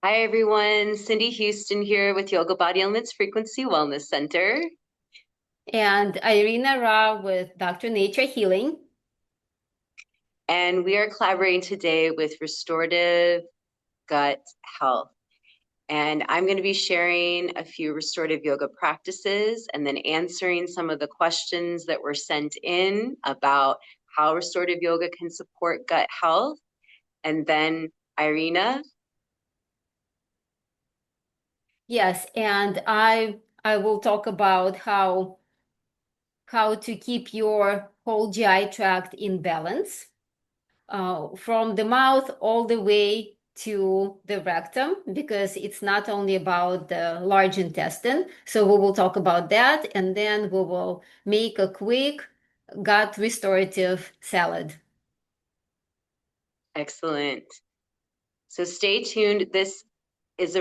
Hi everyone, Cindy Houston here with Yoga Body Elements Frequency Wellness Center. And Irina Ra with Dr. Nature Healing. And we are collaborating today with Restorative Gut Health. And I'm going to be sharing a few restorative yoga practices and then answering some of the questions that were sent in about how restorative yoga can support gut health. And then Irina. Yes, and I will talk about how to keep your whole GI tract in balance, from the mouth all the way to the rectum, because it's not only about the large intestine. So we will talk about that, and then we will make a quick gut restorative salad. Excellent. So stay tuned. This is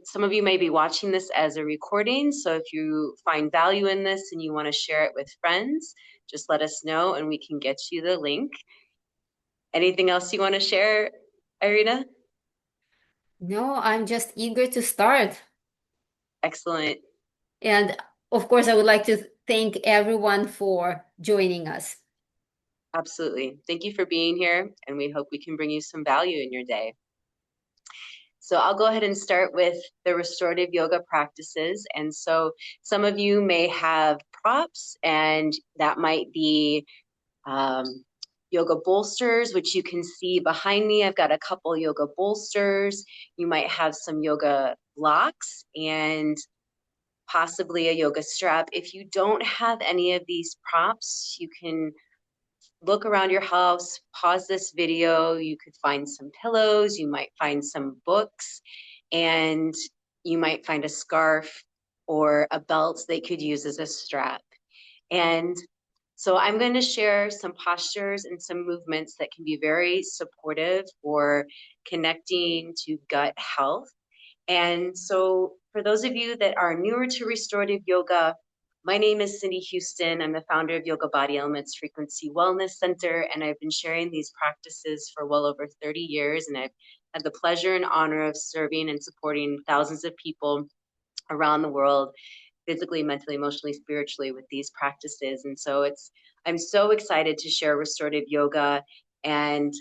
some of you may be watching this as a recording. So if you find value in this and you want to share it with friends, just let us know and we can get you the link. Anything else you want to share, Irina? No, I'm just eager to start. Excellent. And of course, I would like to thank everyone for joining us. Absolutely. Thank you for being here, and we hope we can bring you some value in your day. So I'll go ahead and start with the restorative yoga practices. And so some of you may have props, and that might be um, yoga bolsters, which you can see behind me. I've got a couple yoga bolsters. You might have some yoga blocks and possibly a yoga strap. If you don't have any of these props, you can look around your house, pause this video. You could find some pillows, you might find some books, and you might find a scarf or a belt they could use as a strap. And so I'm going to share some postures and some movements that can be very supportive for connecting to gut health. And so for those of you that are newer to restorative yoga, my name is Cindy Houston. I'm the founder of Yoga Body Elements Frequency Wellness Center, and I've been sharing these practices for well over 30 years. And I've had the pleasure and honor of serving and supporting thousands of people around the world, physically, mentally, emotionally, spiritually, with these practices. And so I'm so excited to share restorative yoga. And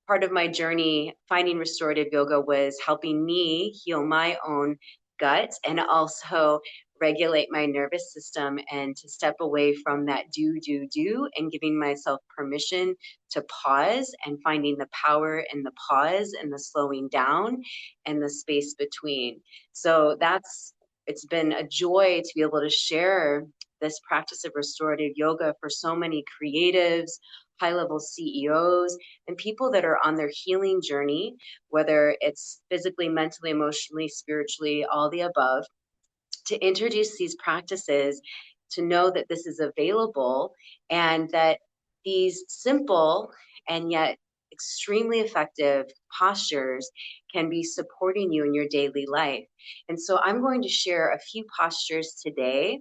part of my journey finding restorative yoga was helping me heal my own gut and also regulate my nervous system and to step away from that do and giving myself permission to pause and finding the power in the pause and the slowing down and the space between. So it's been a joy to be able to share this practice of restorative yoga for so many creatives, high level CEOs, and people that are on their healing journey, whether it's physically, mentally, emotionally, spiritually, all the above, to introduce these practices, to know that this is available and that these simple and yet extremely effective postures can be supporting you in your daily life. And so I'm going to share a few postures today.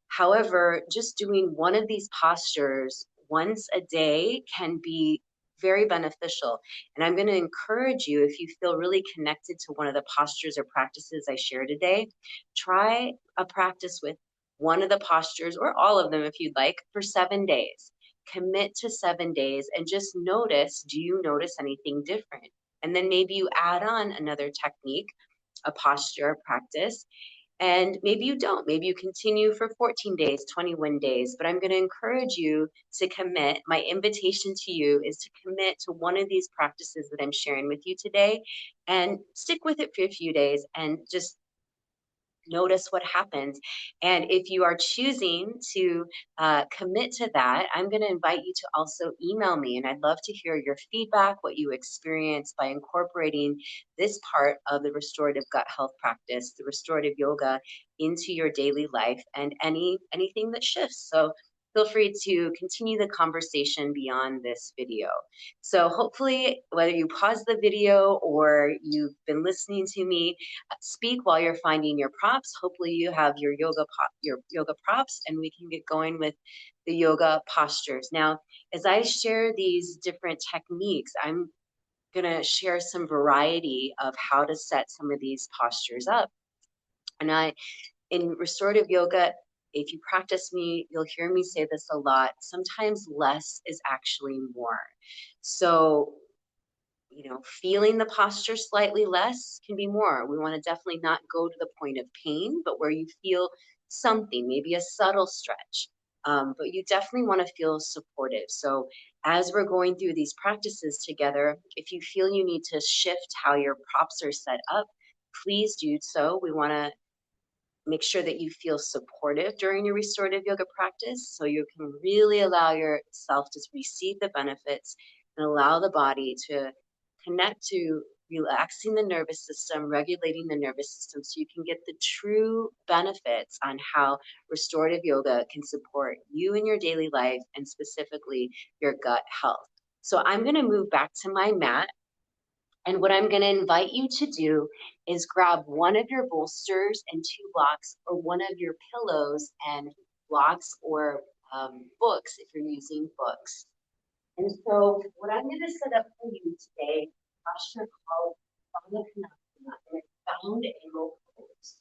However, just doing one of these postures once a day can be very beneficial. And I'm going to encourage you, if you feel really connected to one of the postures or practices I share today, try a practice with one of the postures or all of them if you'd like for 7 days. Commit to 7 days and just notice, do you notice anything different? And then maybe you add on another technique, a posture, a practice, and maybe you don't. Maybe you continue for 14 days, 21 days, but I'm going to encourage you to commit. My invitation to you is to commit to one of these practices that I'm sharing with you today and stick with it for a few days and just notice what happens. And if you are choosing to commit to that, I'm going to invite you to also email me. And I'd love to hear your feedback, what you experience by incorporating this part of the restorative gut health practice, the restorative yoga, into your daily life and anything that shifts. So feel free to continue the conversation beyond this video. So hopefully, whether you pause the video or you've been listening to me speak while you're finding your props. Hopefully you have your yoga props and we can get going with the yoga postures. Now, as I share these different techniques, I'm going to share some variety of how to set some of these postures up. And in restorative yoga, if you practice me, you'll hear me say this a lot. Sometimes less is actually more. So, feeling the posture slightly less can be more. We want to definitely not go to the point of pain, but where you feel something, maybe a subtle stretch. But you definitely want to feel supportive. So as we're going through these practices together, if you feel you need to shift how your props are set up, please do so. We want to make sure that you feel supportive during your restorative yoga practice so you can really allow yourself to receive the benefits and allow the body to connect to relaxing the nervous system, regulating the nervous system so you can get the true benefits on how restorative yoga can support you in your daily life and specifically your gut health. So I'm going to move back to my mat. And what I'm going to invite you to do is grab one of your bolsters and two blocks, or one of your pillows and blocks, or books if you're using books. And so what I'm going to set up for you today, posture called Baddha-Konasana, and it's bound angle pose.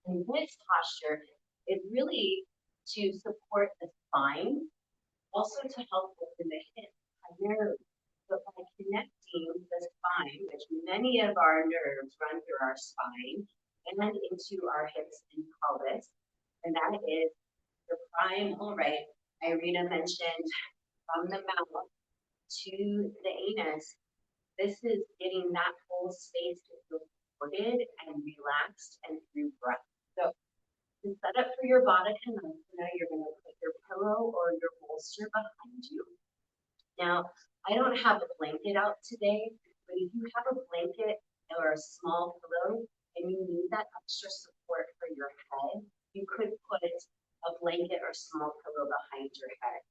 And this posture is really to support the spine, also to help open the hips primarily. But by connecting the spine, which many of our nerves run through our spine and into our hips and pelvis, and that is the primal, right? Irina mentioned from the mouth to the anus. This is getting that whole space to feel supported and relaxed and through breath. So to set up for your Baddha Konasana, you're going to put your pillow or your bolster behind you. Now, I don't have a blanket out today, but if you have a blanket or a small pillow and you need that extra support for your head, you could put a blanket or small pillow behind your head.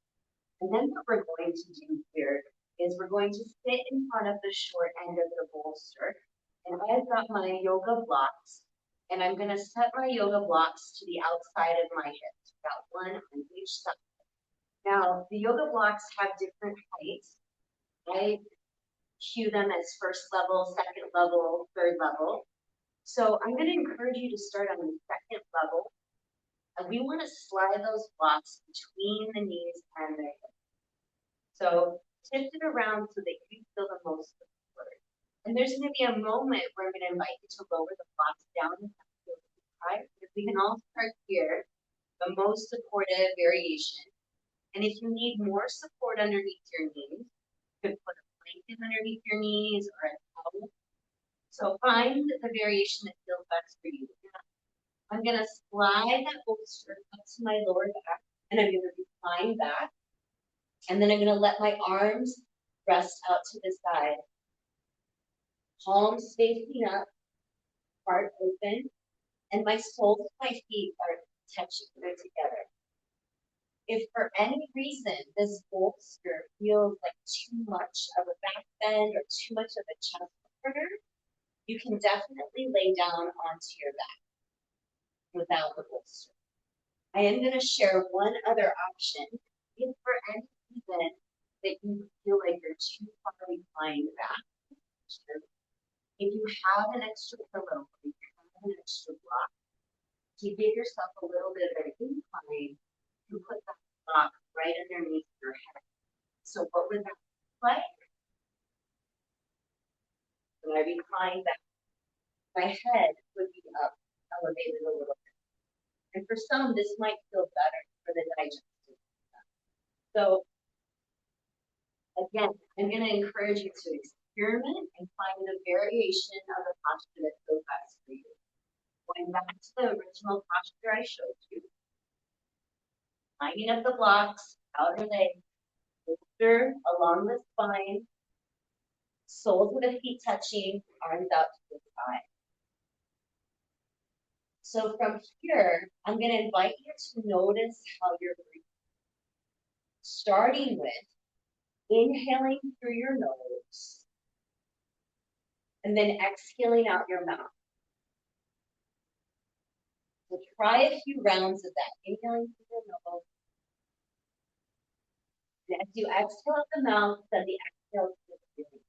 And then what we're going to do here is we're going to sit in front of the short end of the bolster. And I've got my yoga blocks, and I'm going to set my yoga blocks to the outside of my hips, about one on each side. Now, the yoga blocks have different heights. I cue them as first level, second level, third level. So I'm going to encourage you to start on the second level. And we want to slide those blocks between the knees and the hips. So tip it around so that you feel the most support. And there's going to be a moment where I'm going to invite you to lower the blocks down and right? We can all start here, the most supportive variation. And if you need more support underneath your knees, you could put a blanket underneath your knees or a towel. So find the variation that feels best for you. I'm going to slide that bolster up to my lower back, and I'm going to recline back. And then I'm going to let my arms rest out to the side. Palms facing up, heart open, and my soles of my feet are touching together. If for any reason this bolster feels like too much of a back bend or too much of a chest opener, you can definitely lay down onto your back without the bolster. I am going to share one other option. If for any reason that you feel like you're too far reclined back, if you have an extra pillow, if you have an extra block, to give yourself a little bit of an incline, you put that block right underneath your head. So what would that look like? When I recline back, my head would be up, elevated a little bit. And for some, this might feel better for the digestive system. So again, I'm going to encourage you to experiment and find the variation of the posture that feels best for you. Going back to the original posture I showed you, lining up the blocks, outer legs, bolster along the spine, soles of the feet touching, arms out to the side. So from here, I'm going to invite you to notice how you're breathing. Starting with inhaling through your nose and then exhaling out your mouth. So try a few rounds of that. Inhaling through your nose. And as you exhale out the mouth, send the exhale to the ceiling.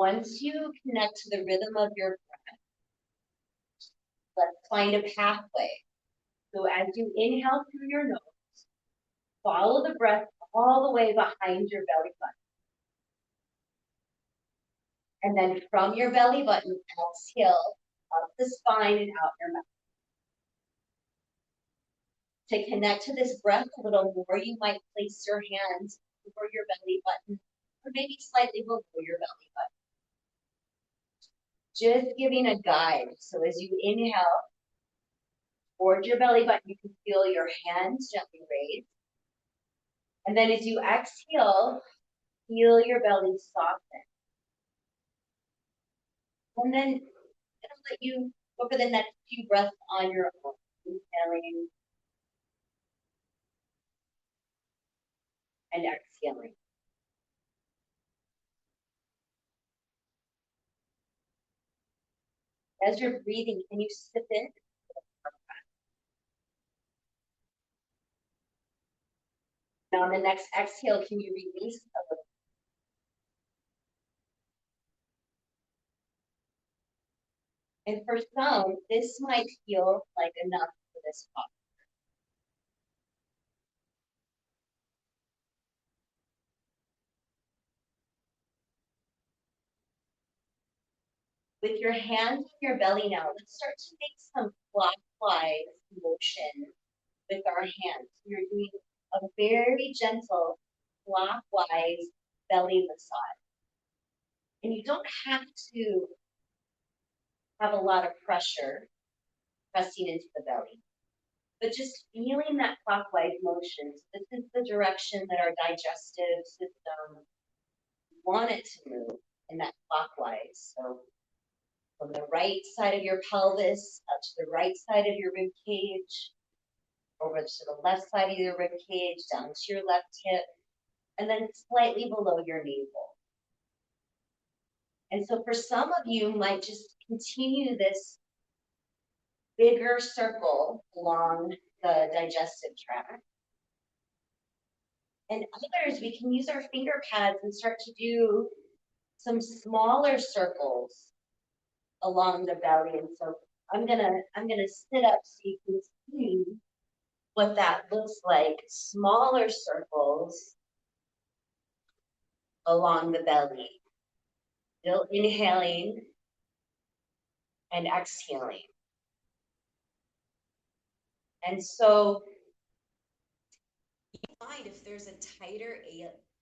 Once you connect to the rhythm of your breath, let's find a pathway. So as you inhale through your nose, follow the breath all the way behind your belly button. And then from your belly button, exhale up the spine and out your mouth. To connect to this breath a little more, you might place your hands over your belly button or maybe slightly below your belly button. Just giving a guide. So as you inhale towards your belly button, you can feel your hands gently raised. And then as you exhale, feel your belly soften. And then it'll let you go for the next few breaths on your own. Inhaling and exhaling. As you're breathing, can you sip in? Now on the next exhale, can you release a little? And for some, this might feel like enough for this talk. With your hands on your belly now, let's start to make some clockwise motion with our hands. We're doing a very gentle clockwise belly massage. And you don't have to have a lot of pressure pressing into the belly, but just feeling that clockwise motion. So this is the direction that our digestive system want it to move in that clockwise. So from the right side of your pelvis up to the right side of your rib cage, over to the left side of your rib cage, down to your left hip, and then slightly below your navel. And so for some of you might just continue this bigger circle along the digestive tract. And others, we can use our finger pads and start to do some smaller circles along the belly. And so I'm gonna sit up so you can see what that looks like. Smaller circles along the belly. Still inhaling and exhaling. And so you find if there's a tighter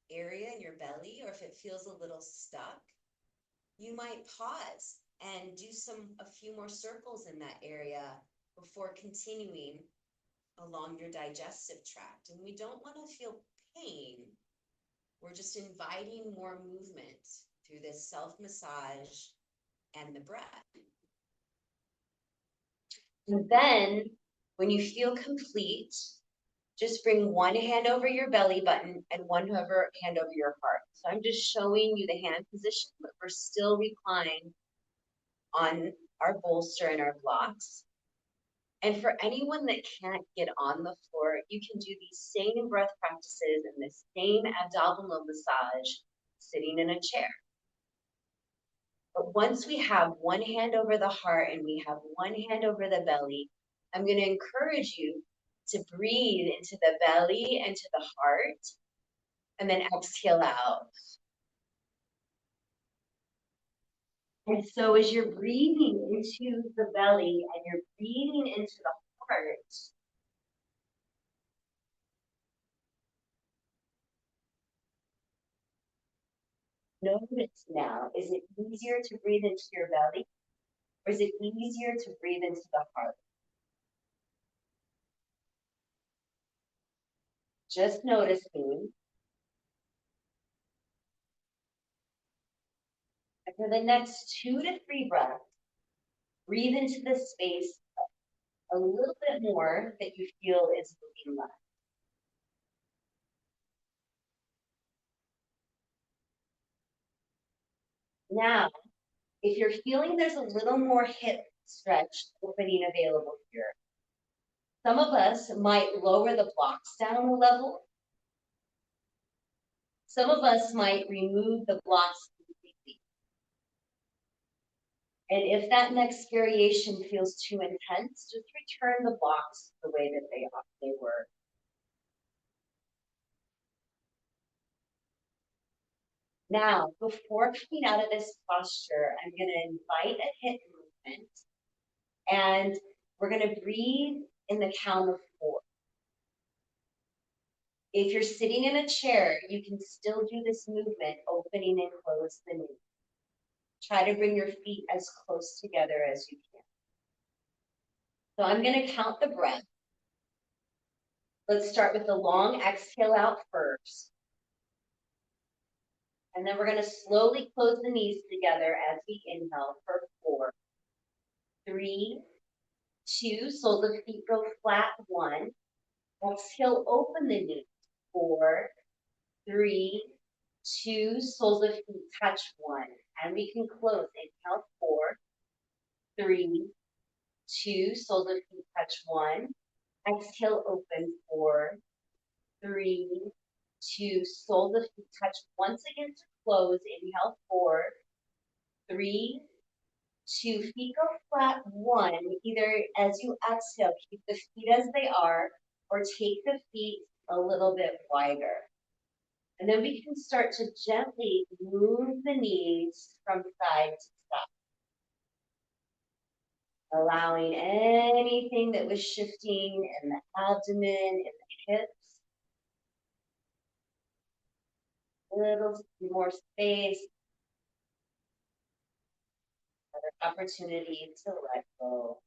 area in your belly, or if it feels a little stuck, you might pause and do a few more circles in that area before continuing along your digestive tract. And we don't want to feel pain. We're just inviting more movement through this self-massage and the breath. And then when you feel complete, just bring one hand over your belly button and one hand over your heart. So I'm just showing you the hand position, but we're still reclined on our bolster and our blocks. And for anyone that can't get on the floor, you can do these same breath practices and the same abdominal massage sitting in a chair. But once we have one hand over the heart and we have one hand over the belly, I'm going to encourage you to breathe into the belly and to the heart, and then exhale out. And so as you're breathing into the belly and you're breathing into the heart, notice now, is it easier to breathe into your belly, or is it easier to breathe into the heart? Just noticing. And for the next 2 to 3 breaths, breathe into the space a little bit more that you feel is moving left. Now, if you're feeling there's a little more hip stretch opening available here, some of us might lower the blocks down a level. Some of us might remove the blocks completely. And if that next variation feels too intense, just return the blocks the way that they were. Now, before coming out of this posture, I'm going to invite a hip movement, and we're going to breathe in the count of 4. If you're sitting in a chair, you can still do this movement, opening and close the knee. Try to bring your feet as close together as you can. So I'm going to count the breath. Let's start with the long exhale out first. And then we're going to slowly close the knees together as we inhale for 4, 3, 2, soles of feet go flat, 1. Exhale, open the knees, 4, 3, 2, soles of feet touch, 1. And we can close. Inhale, 4, 3, 2, soles of feet touch, 1. Exhale, open, 4, 3, 2, soles of feet touch. Once again to close. Inhale, 4, 3, 2, feet go flat, 1. Either as you exhale, keep the feet as they are, or take the feet a little bit wider. And then we can start to gently move the knees from side to side, allowing anything that was shifting in the abdomen, in the hips, a little more space, another opportunity to let go.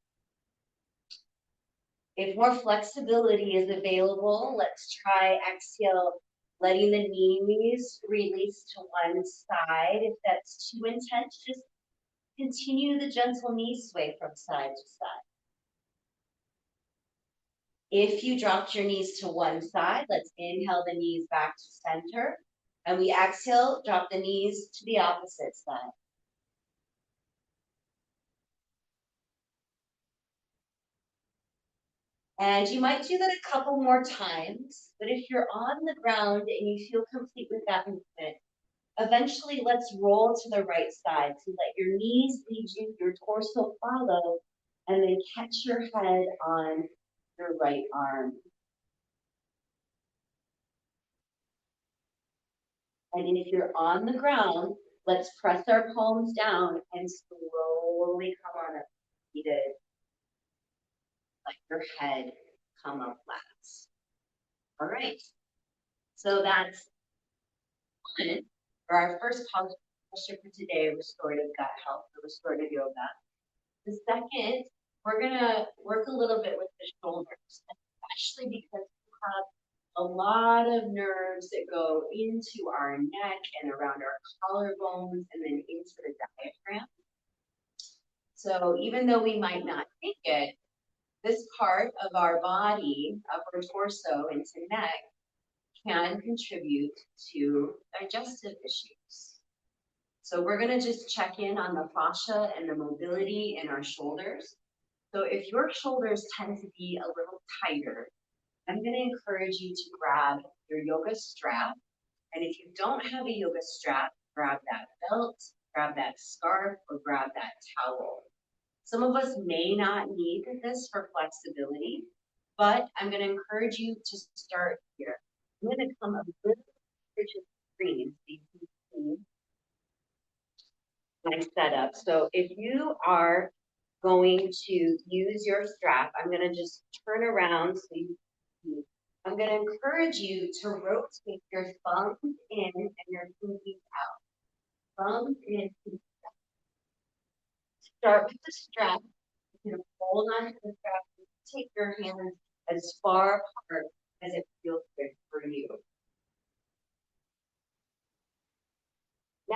If more flexibility is available, let's try exhale, letting the knees release to one side. If that's too intense, just continue the gentle knee sway from side to side. If you dropped your knees to one side, let's inhale the knees back to center. And we exhale, drop the knees to the opposite side. And you might do that a couple more times, but if you're on the ground and you feel complete with that movement, eventually let's roll to the right side. So let your knees lead you, your torso follow, and then catch your head on your right arm. And if you're on the ground, let's press our palms down and slowly come on up, seated. Let your head come up flat. All right. So that's one for our first posture for today, restorative gut health, or restorative yoga. The second, we're gonna work a little bit with the shoulders, especially because we have a lot of nerves that go into our neck and around our collarbones and then into the diaphragm. So even though we might not think it, this part of our body, upper torso into neck, can contribute to digestive issues. So we're going to just check in on the fascia and the mobility in our shoulders. So if your shoulders tend to be a little tighter, I'm going to encourage you to grab your yoga strap. And if you don't have a yoga strap, grab that belt, grab that scarf, or grab that towel. Some of us may not need this for flexibility, but I'm going to encourage you to start here. I'm going to come a little bit to the screen so you can see my setup. So if you are going to use your strap, I'm going to just turn around so you can see. I'm going to encourage you to rotate your thumbs in and your pinkies out. Thumbs in, pinkies out. Start with the strap. You can hold on to the strap. Take your hands as far apart as it feels good for you.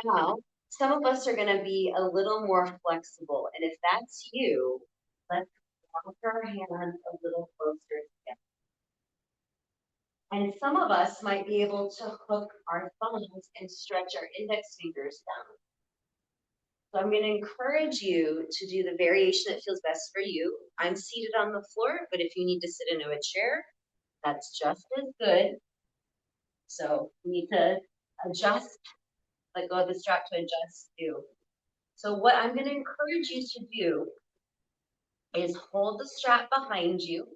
Now, some of us are going to be a little more flexible, and if that's you, let's walk our hands a little closer together. And some of us might be able to hook our thumbs and stretch our index fingers down. So I'm going to encourage you to do the variation that feels best for you. I'm seated on the floor, but if you need to sit into a chair, that's just as good. So you need to adjust, let go of the strap to adjust too. So what I'm going to encourage you to do is hold the strap behind you.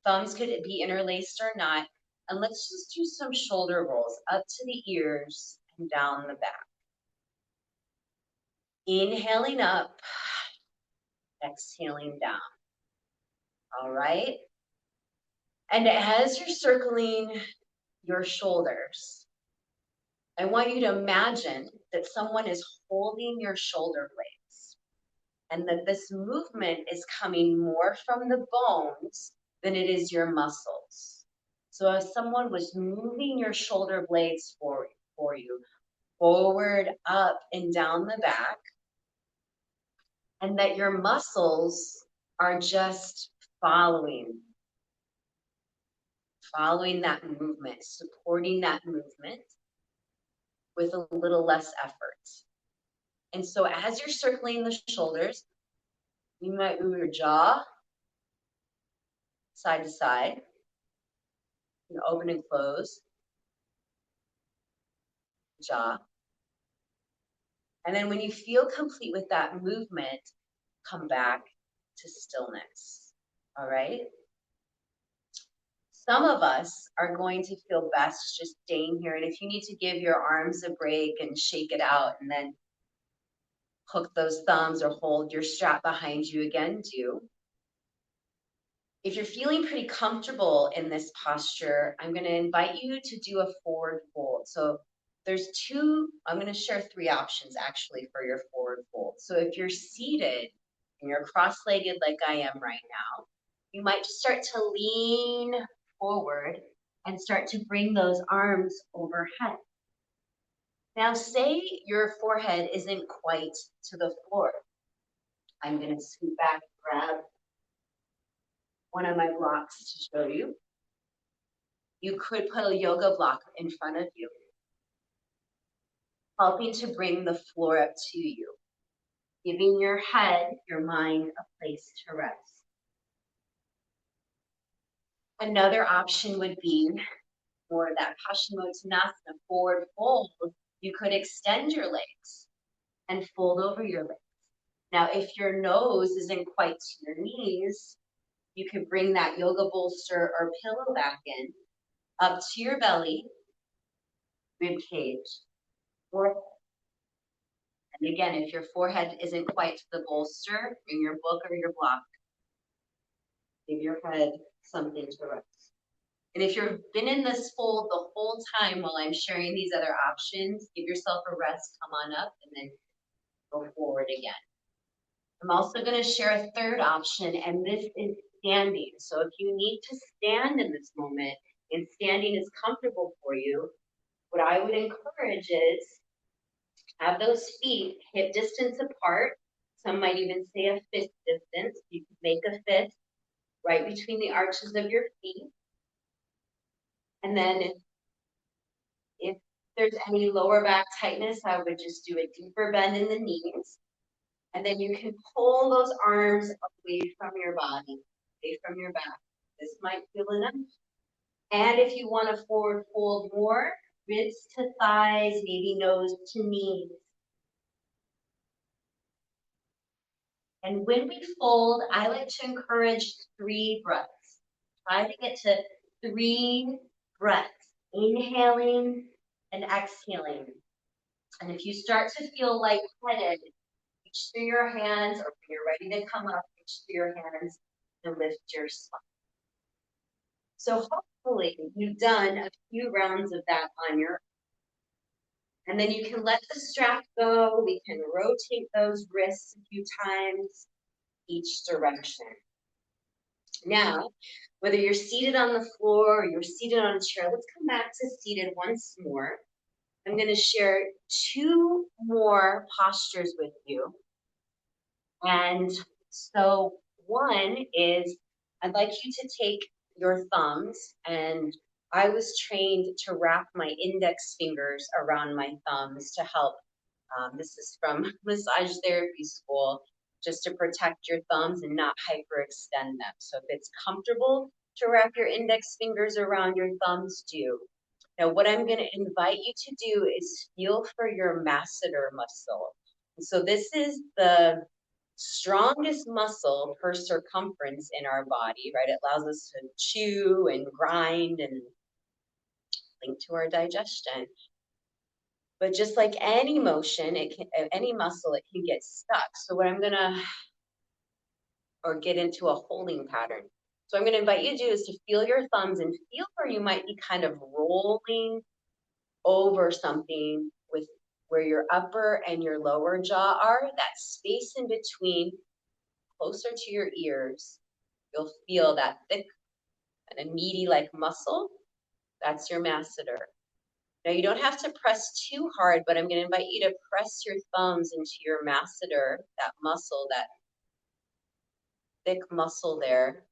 Thumbs could be interlaced or not. And let's just do some shoulder rolls up to the ears and down the back. Inhaling up, exhaling down. All right. And as you're circling your shoulders, I want you to imagine that someone is holding your shoulder blades and that this movement is coming more from the bones than it is your muscles. So if someone was moving your shoulder blades for you, forward, up, and down the back, and that your muscles are just following that movement, supporting that movement with a little less effort. And so as you're circling the shoulders, you might move your jaw side to side, and open and close, jaw. And then when you feel complete with that movement, come back to stillness, all right? Some of us are going to feel best just staying here. And if you need to give your arms a break and shake it out and then hook those thumbs or hold your strap behind you again, do. If you're feeling pretty comfortable in this posture, I'm going to invite you to do a forward fold. So I'm going to share three options actually for your forward fold. So if you're seated and you're cross-legged like I am right now, you might just start to lean forward and start to bring those arms overhead. Now say your forehead isn't quite to the floor. I'm going to scoot back, grab one of my blocks to show you. You could put a yoga block in front of you, helping to bring the floor up to you, giving your head, your mind a place to rest. Another option would be more of that Paschimottanasana forward fold. You could extend your legs and fold over your legs. Now, if your nose isn't quite to your knees, you could bring that yoga bolster or pillow back in, up to your belly, rib cage, forehead. And again, if your forehead isn't quite to the bolster, bring your book or your block. Give your head something to rest. And if you've been in this fold the whole time while I'm sharing these other options, give yourself a rest, come on up, and then go forward again. I'm also going to share a third option, and this is standing. So if you need to stand in this moment, and standing is comfortable for you, what I would encourage is have those feet hip distance apart. Some might even say a fist distance. You can make a fist right between the arches of your feet. And then if there's any lower back tightness, I would just do a deeper bend in the knees. And then you can pull those arms away from your body, away from your back. This might feel enough. And if you want to forward fold more, ribs to thighs, maybe nose to knees. And when we fold, I like to encourage 3 breaths. Try to get to 3 breaths, inhaling and exhaling. And if you start to feel lightheaded, reach through your hands, or when you're ready to come up, reach through your hands and lift your spine. So hopefully you've done a few rounds of that on your own. And then you can let the strap go. We can rotate those wrists a few times each direction. Now, whether you're seated on the floor or you're seated on a chair, let's come back to seated once more. I'm going to share 2 more postures with you. And so one is I'd like you to take your thumbs, and I was trained to wrap my index fingers around my thumbs to help. This is from massage therapy school, just to protect your thumbs and not hyperextend them. So if it's comfortable to wrap your index fingers around your thumbs, do. Now, what I'm going to invite you to do is feel for your masseter muscle. So this is the strongest muscle per circumference in our body, right? It allows us to chew and grind and link to our digestion. But just like any motion, any muscle, it can get stuck. So what I'm gonna, or get into a holding pattern. So I'm gonna invite you to do is to feel your thumbs and feel where you might be kind of rolling over something with where your upper and your lower jaw are, that space in between, closer to your ears. You'll feel that thick and a meaty like muscle. That's your masseter. Now you don't have to press too hard, but I'm going to invite you to press your thumbs into your masseter, that muscle, that thick muscle there.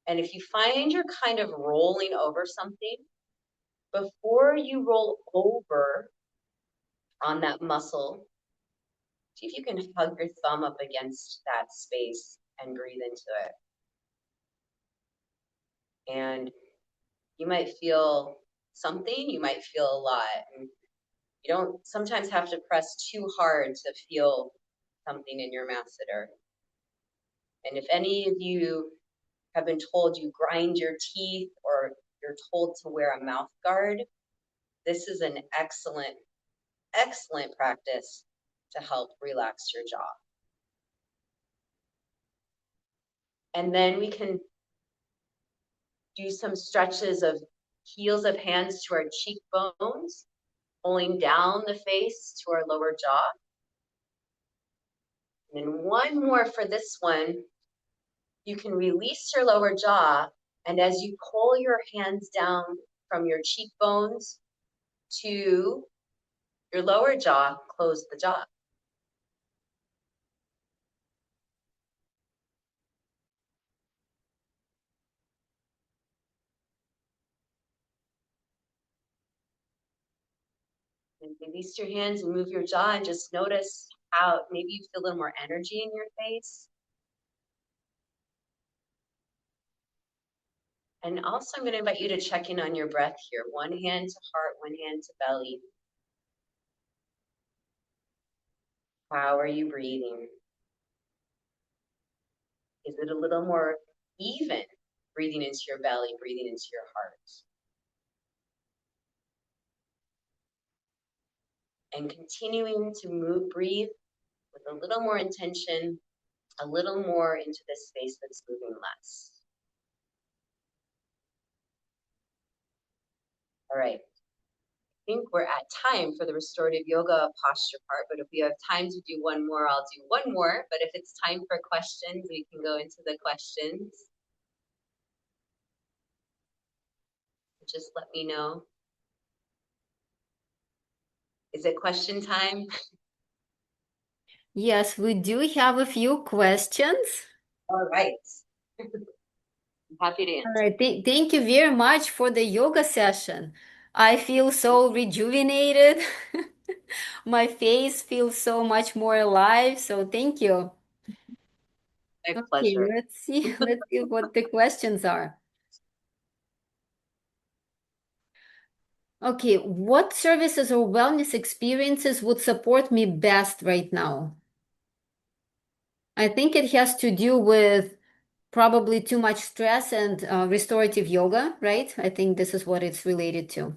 And if you find you're kind of rolling over something, before you roll over on that muscle, see if you can hug your thumb up against that space and breathe into it. And you might feel something, you might feel a lot. And you don't sometimes have to press too hard to feel something in your masseter. And if any of you have been told you grind your teeth or you're told to wear a mouth guard, this is an excellent, excellent practice to help relax your jaw. And then we can do some stretches of heels of hands to our cheekbones, pulling down the face to our lower jaw. And then one more for this one. You can release your lower jaw, and as you pull your hands down from your cheekbones to your lower jaw, close the jaw. And release your hands and move your jaw and just notice how maybe you feel a little more energy in your face. And also I'm going to invite you to check in on your breath here. One hand to heart, one hand to belly. How are you breathing? Is it a little more even, breathing into your belly, breathing into your heart? And continuing to move, breathe with a little more intention, a little more into this space that's moving less. All right. I think we're at time for the restorative yoga posture part, but if we have time to do one more, I'll do one more. But if it's time for questions, we can go into the questions. Just let me know. Is it question time? Yes, we do have a few questions. All right. I'm happy to All answer. right, thank you very much for the yoga session. I feel so rejuvenated. My face feels so much more alive, so thank you. My Okay, pleasure. let's see. Let's see what the questions are. Okay, what services or wellness experiences would support me best right now? I think it has to do with probably too much stress and restorative yoga, right? I think this is what it's related to.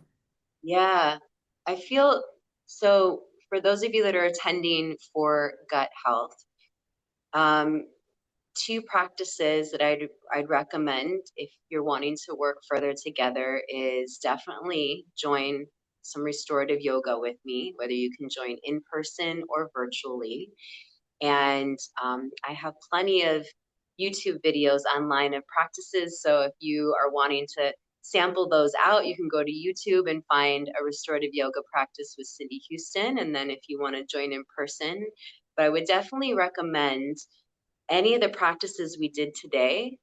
Yeah, I feel so for those of you that are attending for gut health, um, two practices that I'd recommend if you're wanting to work further together is definitely join some restorative yoga with me, whether you can join in person or virtually. And I have plenty of YouTube videos online of practices. So if you are wanting to sample those out, you can go to YouTube and find a restorative yoga practice with Cindy Huston. And then if you want to join in person, but I would definitely recommend any of the practices we did today.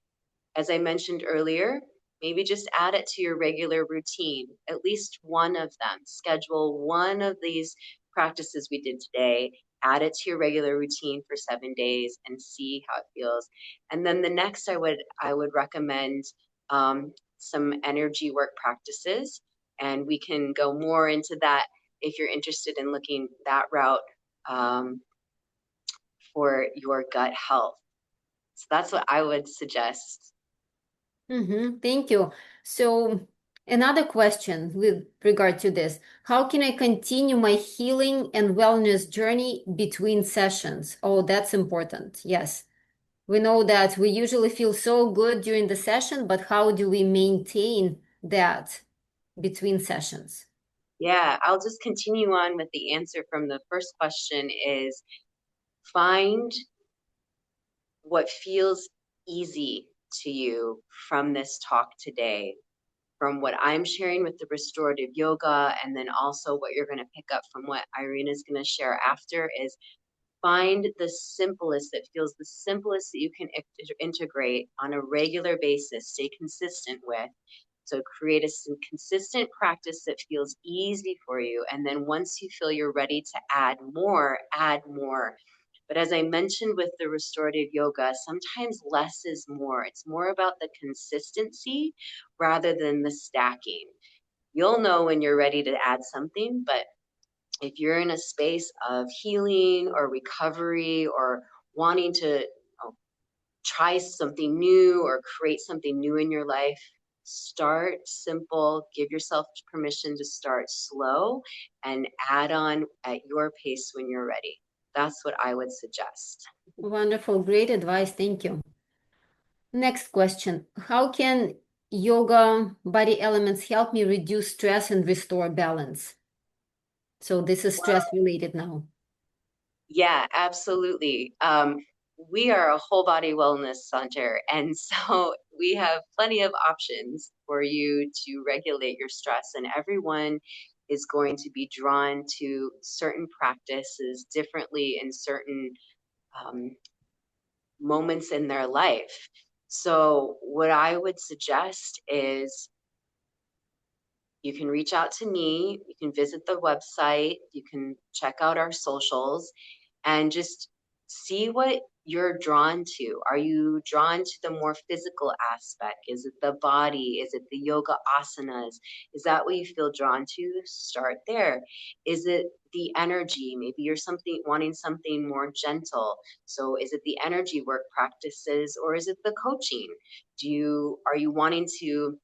As I mentioned earlier, maybe just add it to your regular routine, at least one of them. Schedule one of these practices we did today, add it to your regular routine for 7 days and see how it feels. And then the next I would recommend some energy work practices, and we can go more into that if you're interested in looking that route um, for your gut health. So that's what I would suggest. Thank you. So, another question with regard to this, how can I continue my healing and wellness journey between sessions? Oh, that's important. Yes. We know that we usually feel so good during the session, but how do we maintain that between sessions? Yeah, I'll just continue on with the answer from the first question is find what feels easy to you from this talk today, from what I'm sharing with the restorative yoga, and then also what you're going to pick up from what Irina is going to share after is find the simplest that feels the simplest that you can integrate on a regular basis, stay consistent with. So create a consistent practice that feels easy for you. And then once you feel you're ready to add more, add more. But as I mentioned with the restorative yoga, sometimes less is more. It's more about the consistency rather than the stacking. You'll know when you're ready to add something, but if you're in a space of healing or recovery or wanting to try something new or create something new in your life, start simple, give yourself permission to start slow and add on at your pace when you're ready. That's what I would suggest. Wonderful, great advice. Thank you. Next question. How can yoga body elements help me reduce stress and restore balance? So this is stress related now. Yeah, absolutely. We are a whole body wellness center, and so we have plenty of options for you to regulate your stress, and everyone is going to be drawn to certain practices differently in certain um, moments in their life. So, what I would suggest is you can reach out to me, you can visit the website, you can check out our socials, and just see what you're drawn to. Are you drawn to the more physical aspect? Is it the body? Is it the yoga asanas? Is that what you feel drawn to? Start there. Is it the energy? Maybe you're something wanting something more gentle. So is it the energy work practices or is it the coaching? Are you wanting to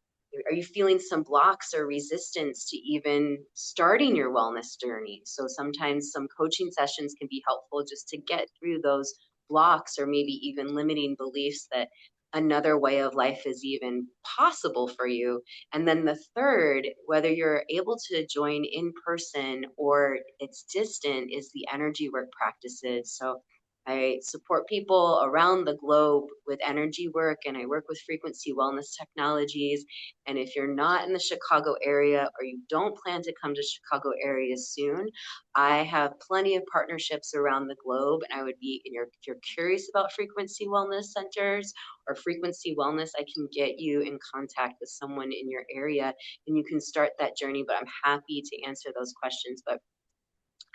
are you feeling some blocks or resistance to even starting your wellness journey? So sometimes some coaching sessions can be helpful just to get through those blocks or maybe even limiting beliefs that another way of life is even possible for you. And then the third, whether you're able to join in person or it's distant, is the energy work practices. So I support people around the globe with energy work and I work with frequency wellness technologies. And if you're not in the Chicago area or you don't plan to come to Chicago area soon, I have plenty of partnerships around the globe. And I would be, if you're curious about frequency wellness centers or frequency wellness, I can get you in contact with someone in your area and you can start that journey. But I'm happy to answer those questions. But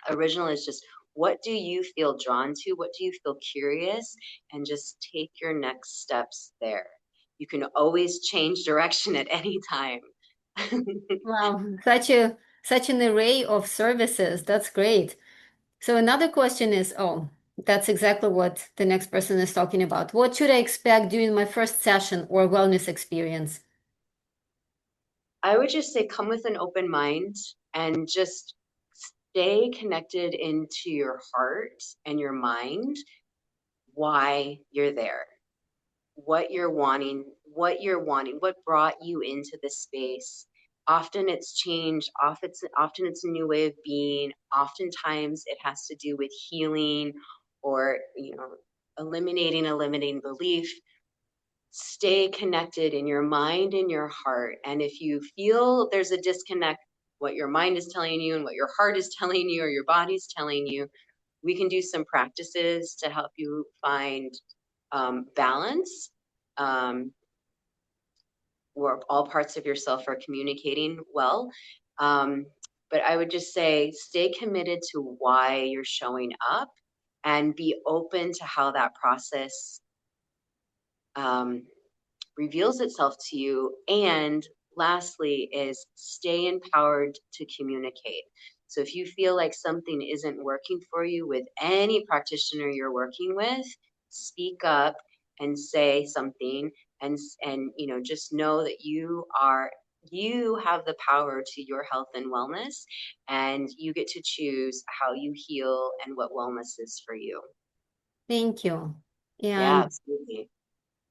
original is just what do you feel drawn to? What do you feel curious? And just take your next steps there. You can always change direction at any time. Wow, such an array of services. That's great. So another question is, oh, that's exactly what the next person is talking about. What should I expect during my first session or wellness experience? I would just say come with an open mind and just stay connected into your heart and your mind why you're there, what brought you into this space. Often it's change, often it's a new way of being. Oftentimes it has to do with healing or, eliminating a limiting belief. Stay connected in your mind and your heart. And if you feel there's a disconnect, what your mind is telling you and what your heart is telling you or your body's telling you, we can do some practices to help you find balance, um, where all parts of yourself are communicating well. Um, but I would just say stay committed to why you're showing up and be open to how that process um, reveals itself to you and lastly is stay empowered to communicate. So if you feel like something isn't working for you with any practitioner you're working with, speak up and say something, and just know that you have the power to your health and wellness, and you get to choose how you heal and what wellness is for you. Thank you. Yeah, And absolutely.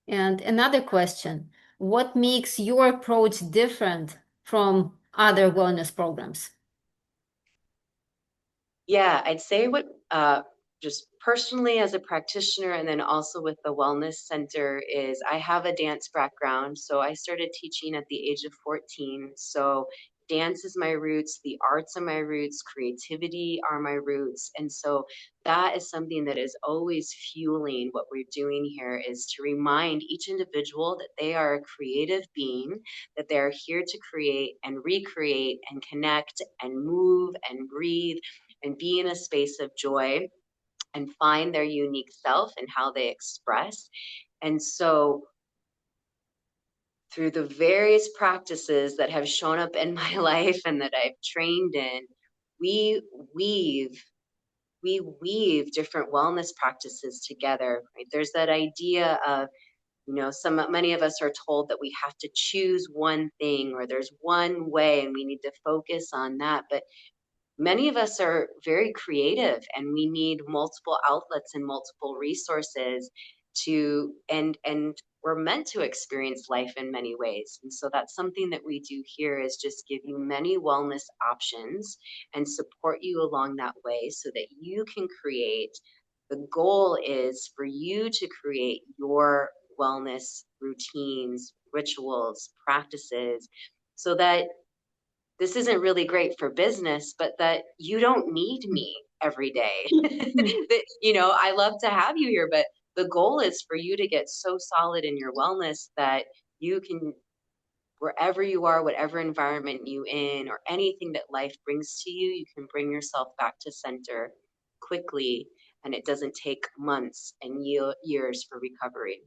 another question, what makes your approach different from other wellness programs? Yeah, I'd say what just personally as a practitioner and then also with the wellness center is I have a dance background. So I started teaching at the age of 14. So dance is my roots, the arts are my roots, creativity are my roots. And so that is something that is always fueling what we're doing here, is to remind each individual that they are a creative being, that they're here to create and recreate and connect and move and breathe and be in a space of joy and find their unique self and how they express. And so, through the various practices that have shown up in my life and that I've trained in, we weave we weave different wellness practices together. Right? There's that idea of, many of us are told that we have to choose one thing, or there's one way and we need to focus on that. But many of us are very creative and we need multiple outlets and multiple resources to and we're meant to experience life in many ways. And so that's something that we do here, is just give you many wellness options and support you along that way so that you can create. The goal is for you to create your wellness routines, rituals, practices, so that this isn't really great for business, but that you don't need me every day. That, I love to have you here, but the goal is for you to get so solid in your wellness that you can, wherever you are, whatever environment you in, or anything that life brings to you, you can bring yourself back to center quickly, and it doesn't take months and years for recovery.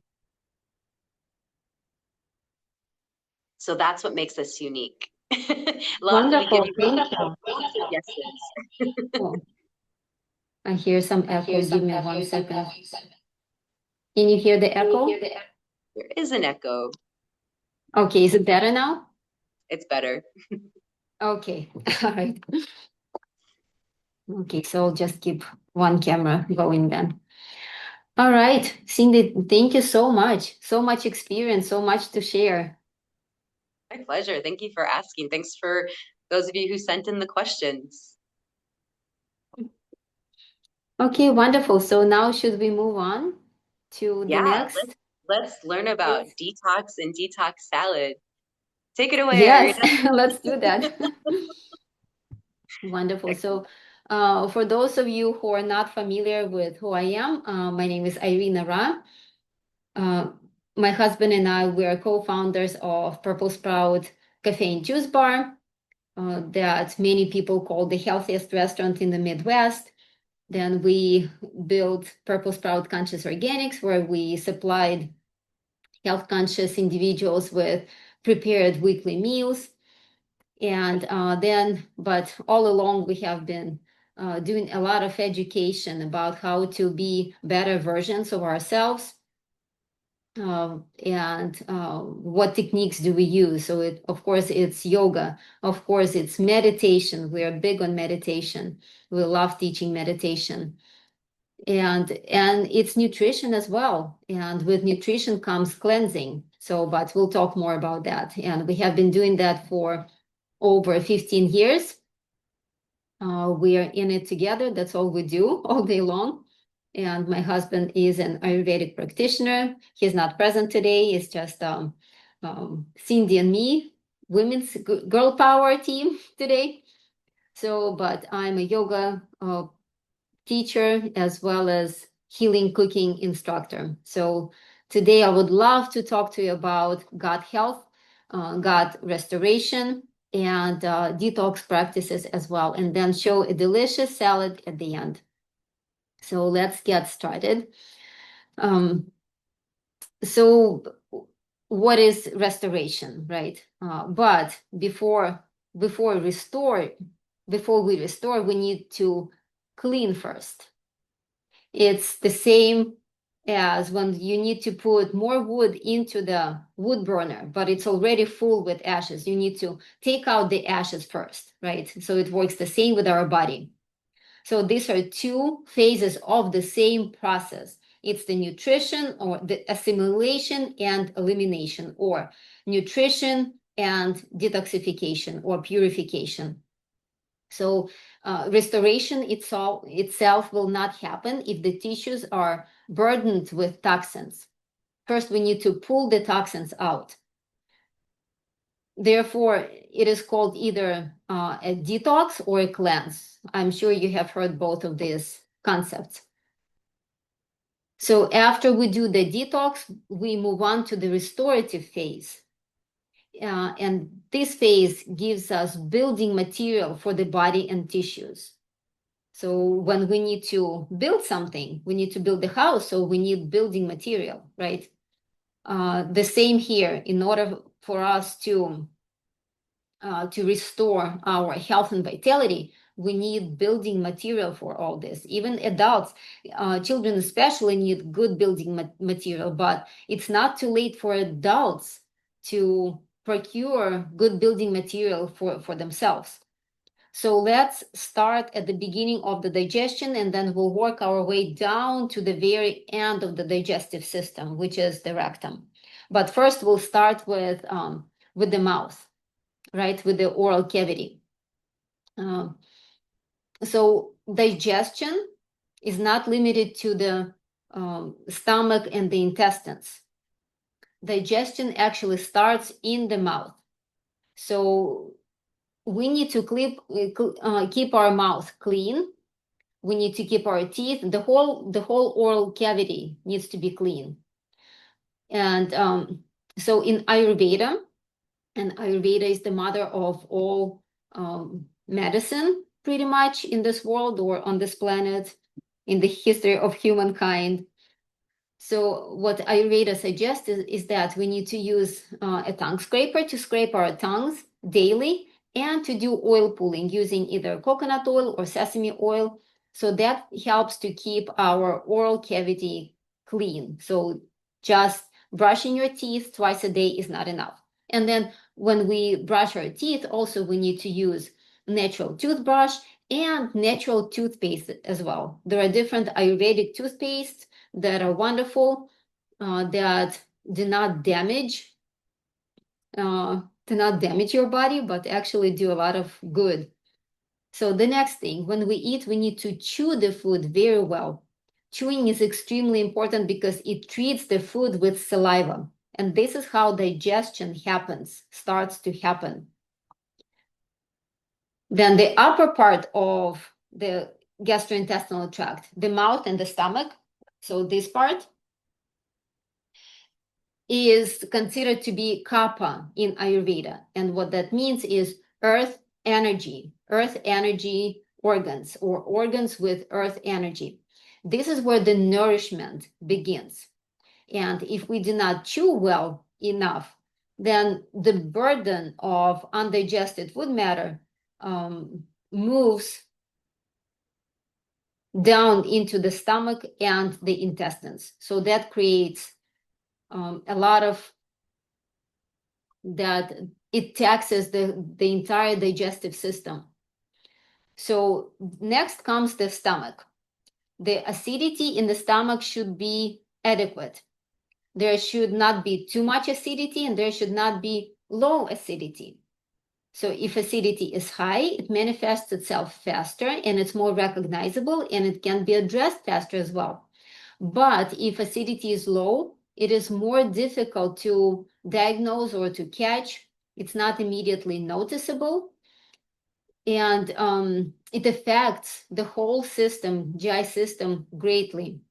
So that's what makes us unique. We give Wonderful, you thank you. lots of yeses. Oh, I hear some echo. Give me 1 second. Can you hear the echo? There is an echo. Okay, is it better now? It's better. Okay, all right. Okay, so I'll just keep one camera going then. All right, Cindy, thank you so much. So much experience, so much to share. My pleasure. Thank you for asking. Thanks for those of you who sent in the questions. Okay, wonderful. So now should we move on to the Yeah, next? let's learn about detox and detox salad. Take it away, Yes, Irina. let's do that. Wonderful. So, for those of you who are not familiar with who I am, my name is Irina Ra. Uh, my husband and I, we are co-founders of Purple Sprout Cafe and Juice Bar, that many people call the healthiest restaurant in the Midwest. Then we built Purple Sprout Conscious Organics, where we supplied health conscious individuals with prepared weekly meals. And but all along, we have been doing a lot of education about how to be better versions of ourselves, and what techniques do we use. So of course, it's yoga. Of course, it's meditation. We are big on meditation. We love teaching meditation. And it's nutrition as well. And with nutrition comes cleansing. So, but we'll talk more about that. And we have been doing that for over 15 years. We are in it together. That's all we do all day long. And my husband is an Ayurvedic practitioner. He's not present today. It's just Cindy and me, women's girl power team today. So, but I'm a yoga teacher as well as healing cooking instructor. So today I would love to talk to you about gut health, gut restoration, and detox practices as well, and then show a delicious salad at the end. So let's get started. Um, so what is restoration, right? But before we restore, we need to clean first. It's the same as when you need to put more wood into the wood burner, but it's already full with ashes. You need to take out the ashes first, right? So it works the same with our body. So these are two phases of the same process. It's the nutrition or the assimilation and elimination, or nutrition and detoxification or purification. So restoration itself will not happen if the tissues are burdened with toxins. First, we need to pull the toxins out. Therefore, it is called either a detox or a cleanse. I'm sure you have heard both of these concepts. So after we do the detox, we move on to the restorative phase. And this phase gives us building material for the body and tissues. So when we need to build something, we need to build a house, so we need building material, right? The same here. In order for us to restore our health and vitality, we need building material for all this. Even adults, children especially, need good building material, but it's not too late for adults to procure good building material for themselves. So let's start at the beginning of the digestion, and then we'll work our way down to the very end of the digestive system, which is the rectum. But first, we'll start with the mouth, right, with the oral cavity. So digestion is not limited to the stomach and the intestines. Digestion actually starts in the mouth. So we need to keep our mouth clean. We need to keep our teeth. The whole oral cavity needs to be clean. And so in Ayurveda, and Ayurveda is the mother of all medicine, pretty much, in this world or on this planet, in the history of humankind. So what Ayurveda suggests is that we need to use a tongue scraper to scrape our tongues daily, and to do oil pulling using either coconut oil or sesame oil. So that helps to keep our oral cavity clean. So just brushing your teeth twice a day is not enough. And then when we brush our teeth, also we need to use natural toothbrush and natural toothpaste as well. There are different Ayurvedic toothpastes that are wonderful, that do not damage your body, but actually do a lot of good. So the next thing, when we eat, we need to chew the food very well. Chewing is extremely important because it treats the food with saliva. And this is how digestion starts to happen. Then the upper part of the gastrointestinal tract, the mouth and the stomach, so this part is considered to be kapha in Ayurveda. And what that means is earth energy organs, or organs with earth energy. This is where the nourishment begins. And if we do not chew well enough, then the burden of undigested food matter moves down into the stomach and the intestines. So that creates a lot of that. It taxes the entire digestive system. So next comes the stomach. The acidity in the stomach should be adequate. There should not be too much acidity, and there should not be low acidity. So if acidity is high, it manifests itself faster, and it's more recognizable, and it can be addressed faster as well. But if acidity is low, it is more difficult to diagnose or to catch. It's not immediately noticeable, and it affects the whole system, GI system, greatly.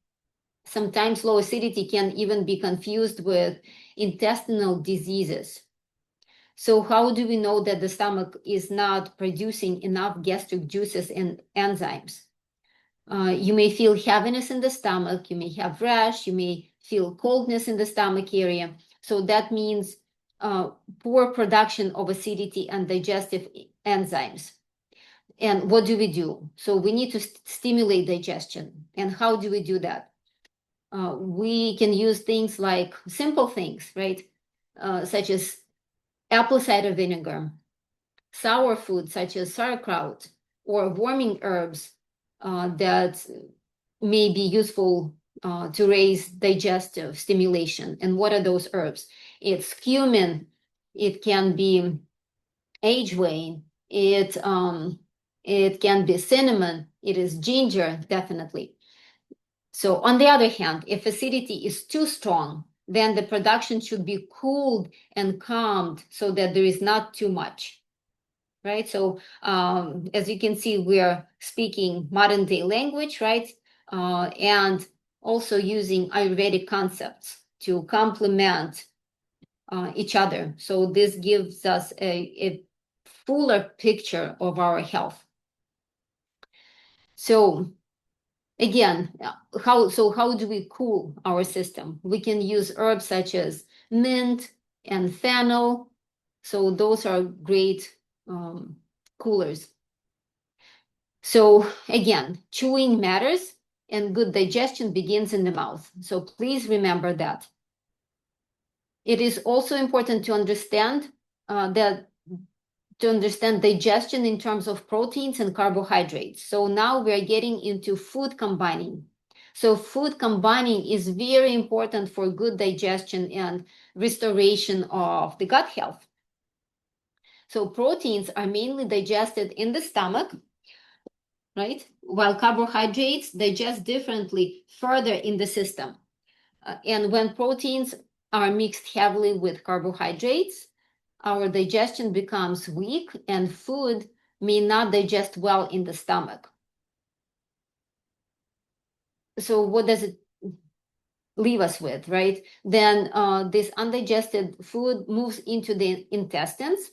Sometimes low acidity can even be confused with intestinal diseases. So how do we know that the stomach is not producing enough gastric juices and enzymes? You may feel heaviness in the stomach, you may have rash, you may feel coldness in the stomach area, So that means poor production of acidity and digestive enzymes. And what do we do? So we need to stimulate digestion. And how do we do that? We can use things like simple things, right? Such as apple cider vinegar, sour food such as sauerkraut, or warming herbs that may be useful to raise digestive stimulation. And what are those herbs? It's cumin, it can be ageway, it can be cinnamon, it is ginger, definitely. So on the other hand, if acidity is too strong, then the production should be cooled and calmed so that there is not too much, right? So as you can see, we are speaking modern day language, right? And also using Ayurvedic concepts to complement each other. So this gives us a fuller picture of our health. So again, how do we cool our system? We can use herbs such as mint and fennel. So those are great coolers. So again, chewing matters and good digestion begins in the mouth. So please remember that. It is also important to understand digestion in terms of proteins and carbohydrates. So now we're getting into food combining. So food combining is very important for good digestion and restoration of the gut health. So proteins are mainly digested in the stomach, right? While carbohydrates digest differently further in the system. And when proteins are mixed heavily with carbohydrates, our digestion becomes weak and food may not digest well in the stomach. So what does it leave us with, right? Then this undigested food moves into the intestines,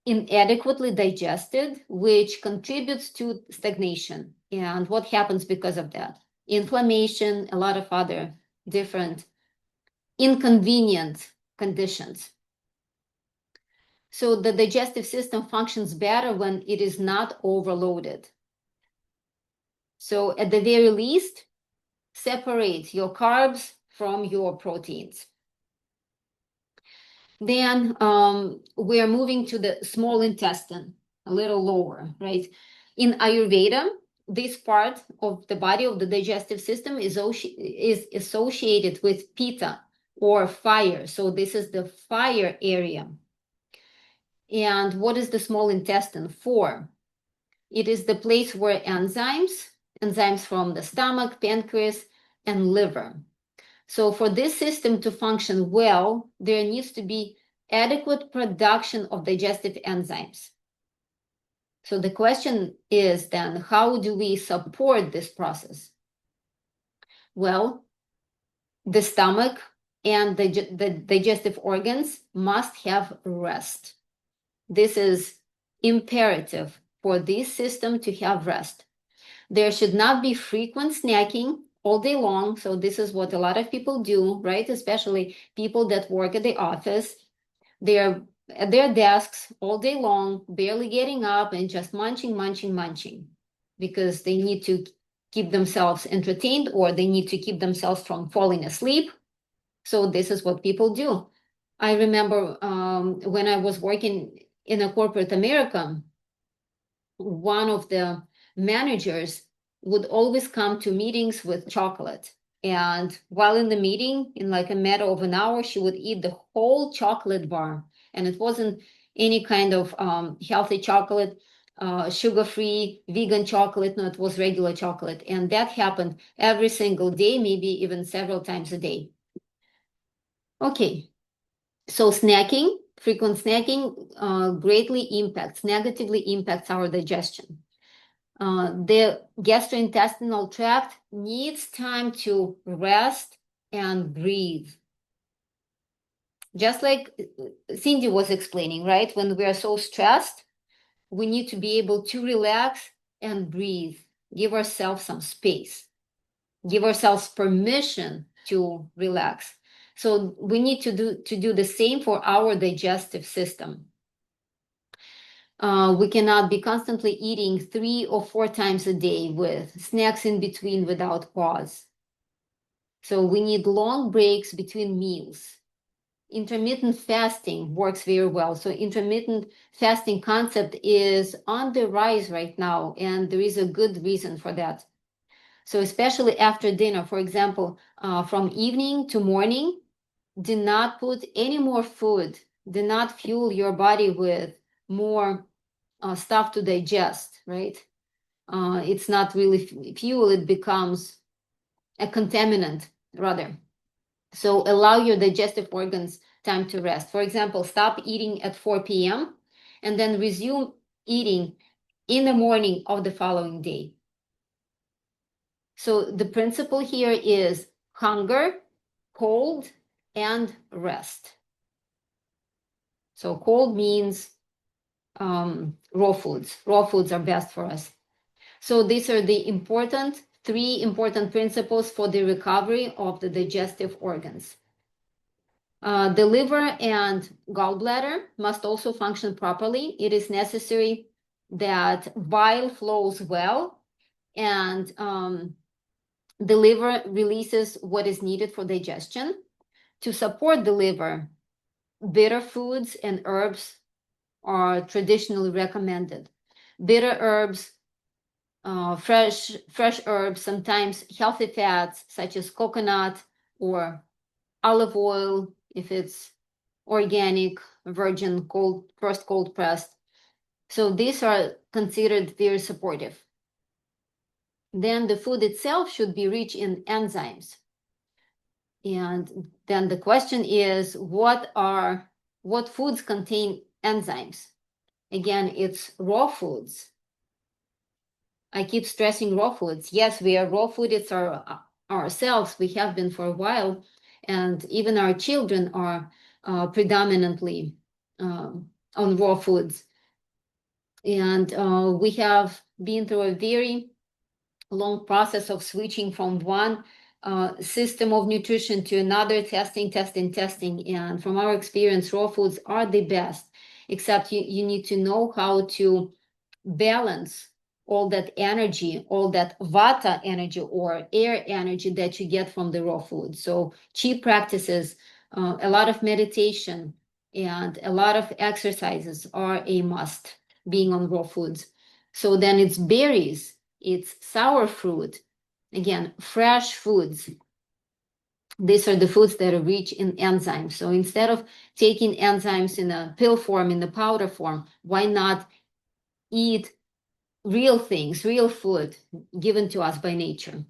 inadequately digested, which contributes to stagnation. And what happens because of that? Inflammation, a lot of other different inconvenient conditions. So the digestive system functions better when it is not overloaded. So at the very least, separate your carbs from your proteins. Then we're moving to the small intestine, a little lower, right? In Ayurveda, this part of the body of the digestive system is associated with pitta or fire. So this is the fire area. And what is the small intestine for? It is the place where enzymes from the stomach, pancreas, and liver. So for this system to function well, there needs to be adequate production of digestive enzymes. So the question is then, how do we support this process? Well, the stomach and the digestive organs must have rest. This is imperative for this system to have rest. There should not be frequent snacking all day long. So this is what a lot of people do, right? Especially people that work at the office. They're at their desks all day long, barely getting up and just munching, because they need to keep themselves entertained or they need to keep themselves from falling asleep. So this is what people do. I remember when I was working in a corporate America, one of the managers would always come to meetings with chocolate. And while in the meeting, in like a matter of an hour, she would eat the whole chocolate bar. And it wasn't any kind of healthy chocolate, sugar-free, vegan chocolate. No, it was regular chocolate. And that happened every single day, maybe even several times a day. Okay, so frequent snacking negatively impacts our digestion. The gastrointestinal tract needs time to rest and breathe. Just like Cindy was explaining, right? When we are so stressed, we need to be able to relax and breathe, give ourselves some space, give ourselves permission to relax. So we need to do the same for our digestive system. We cannot be constantly eating 3 or 4 times a day with snacks in between without pause. So we need long breaks between meals. Intermittent fasting works very well. So intermittent fasting concept is on the rise right now, and there is a good reason for that. So especially after dinner, for example, from evening to morning, do not put any more food. Do not fuel your body with more stuff to digest, right? It's not really fuel, it becomes a contaminant rather. So allow your digestive organs time to rest. For example, stop eating at 4 p.m. and then resume eating in the morning of the following day. So the principle here is hunger, cold, and rest. So cold means raw foods. Raw foods are best for us. So these are the three important principles for the recovery of the digestive organs. The liver and gallbladder must also function properly. It is necessary that bile flows well, and the liver releases what is needed for digestion. To support the liver, bitter foods and herbs are traditionally recommended. Bitter herbs, fresh herbs, sometimes healthy fats such as coconut or olive oil, if it's organic, virgin, cold pressed. So these are considered very supportive. Then the food itself should be rich in enzymes. And then the question is, what foods contain enzymes? Again, it's raw foods. I keep stressing raw foods. Yes, we are raw food. It's ourselves. We have been for a while. And even our children are predominantly on raw foods. And we have been through a very long process of switching from one system of nutrition to another, testing. And from our experience, raw foods are the best, except you need to know how to balance all that energy, all that vata energy or air energy that you get from the raw food. So cheap practices, a lot of meditation, and a lot of exercises are a must being on raw foods. So then it's berries, it's sour fruit, again, fresh foods. These are the foods that are rich in enzymes. So instead of taking enzymes in a pill form, in the powder form, why not eat real things, real food given to us by nature?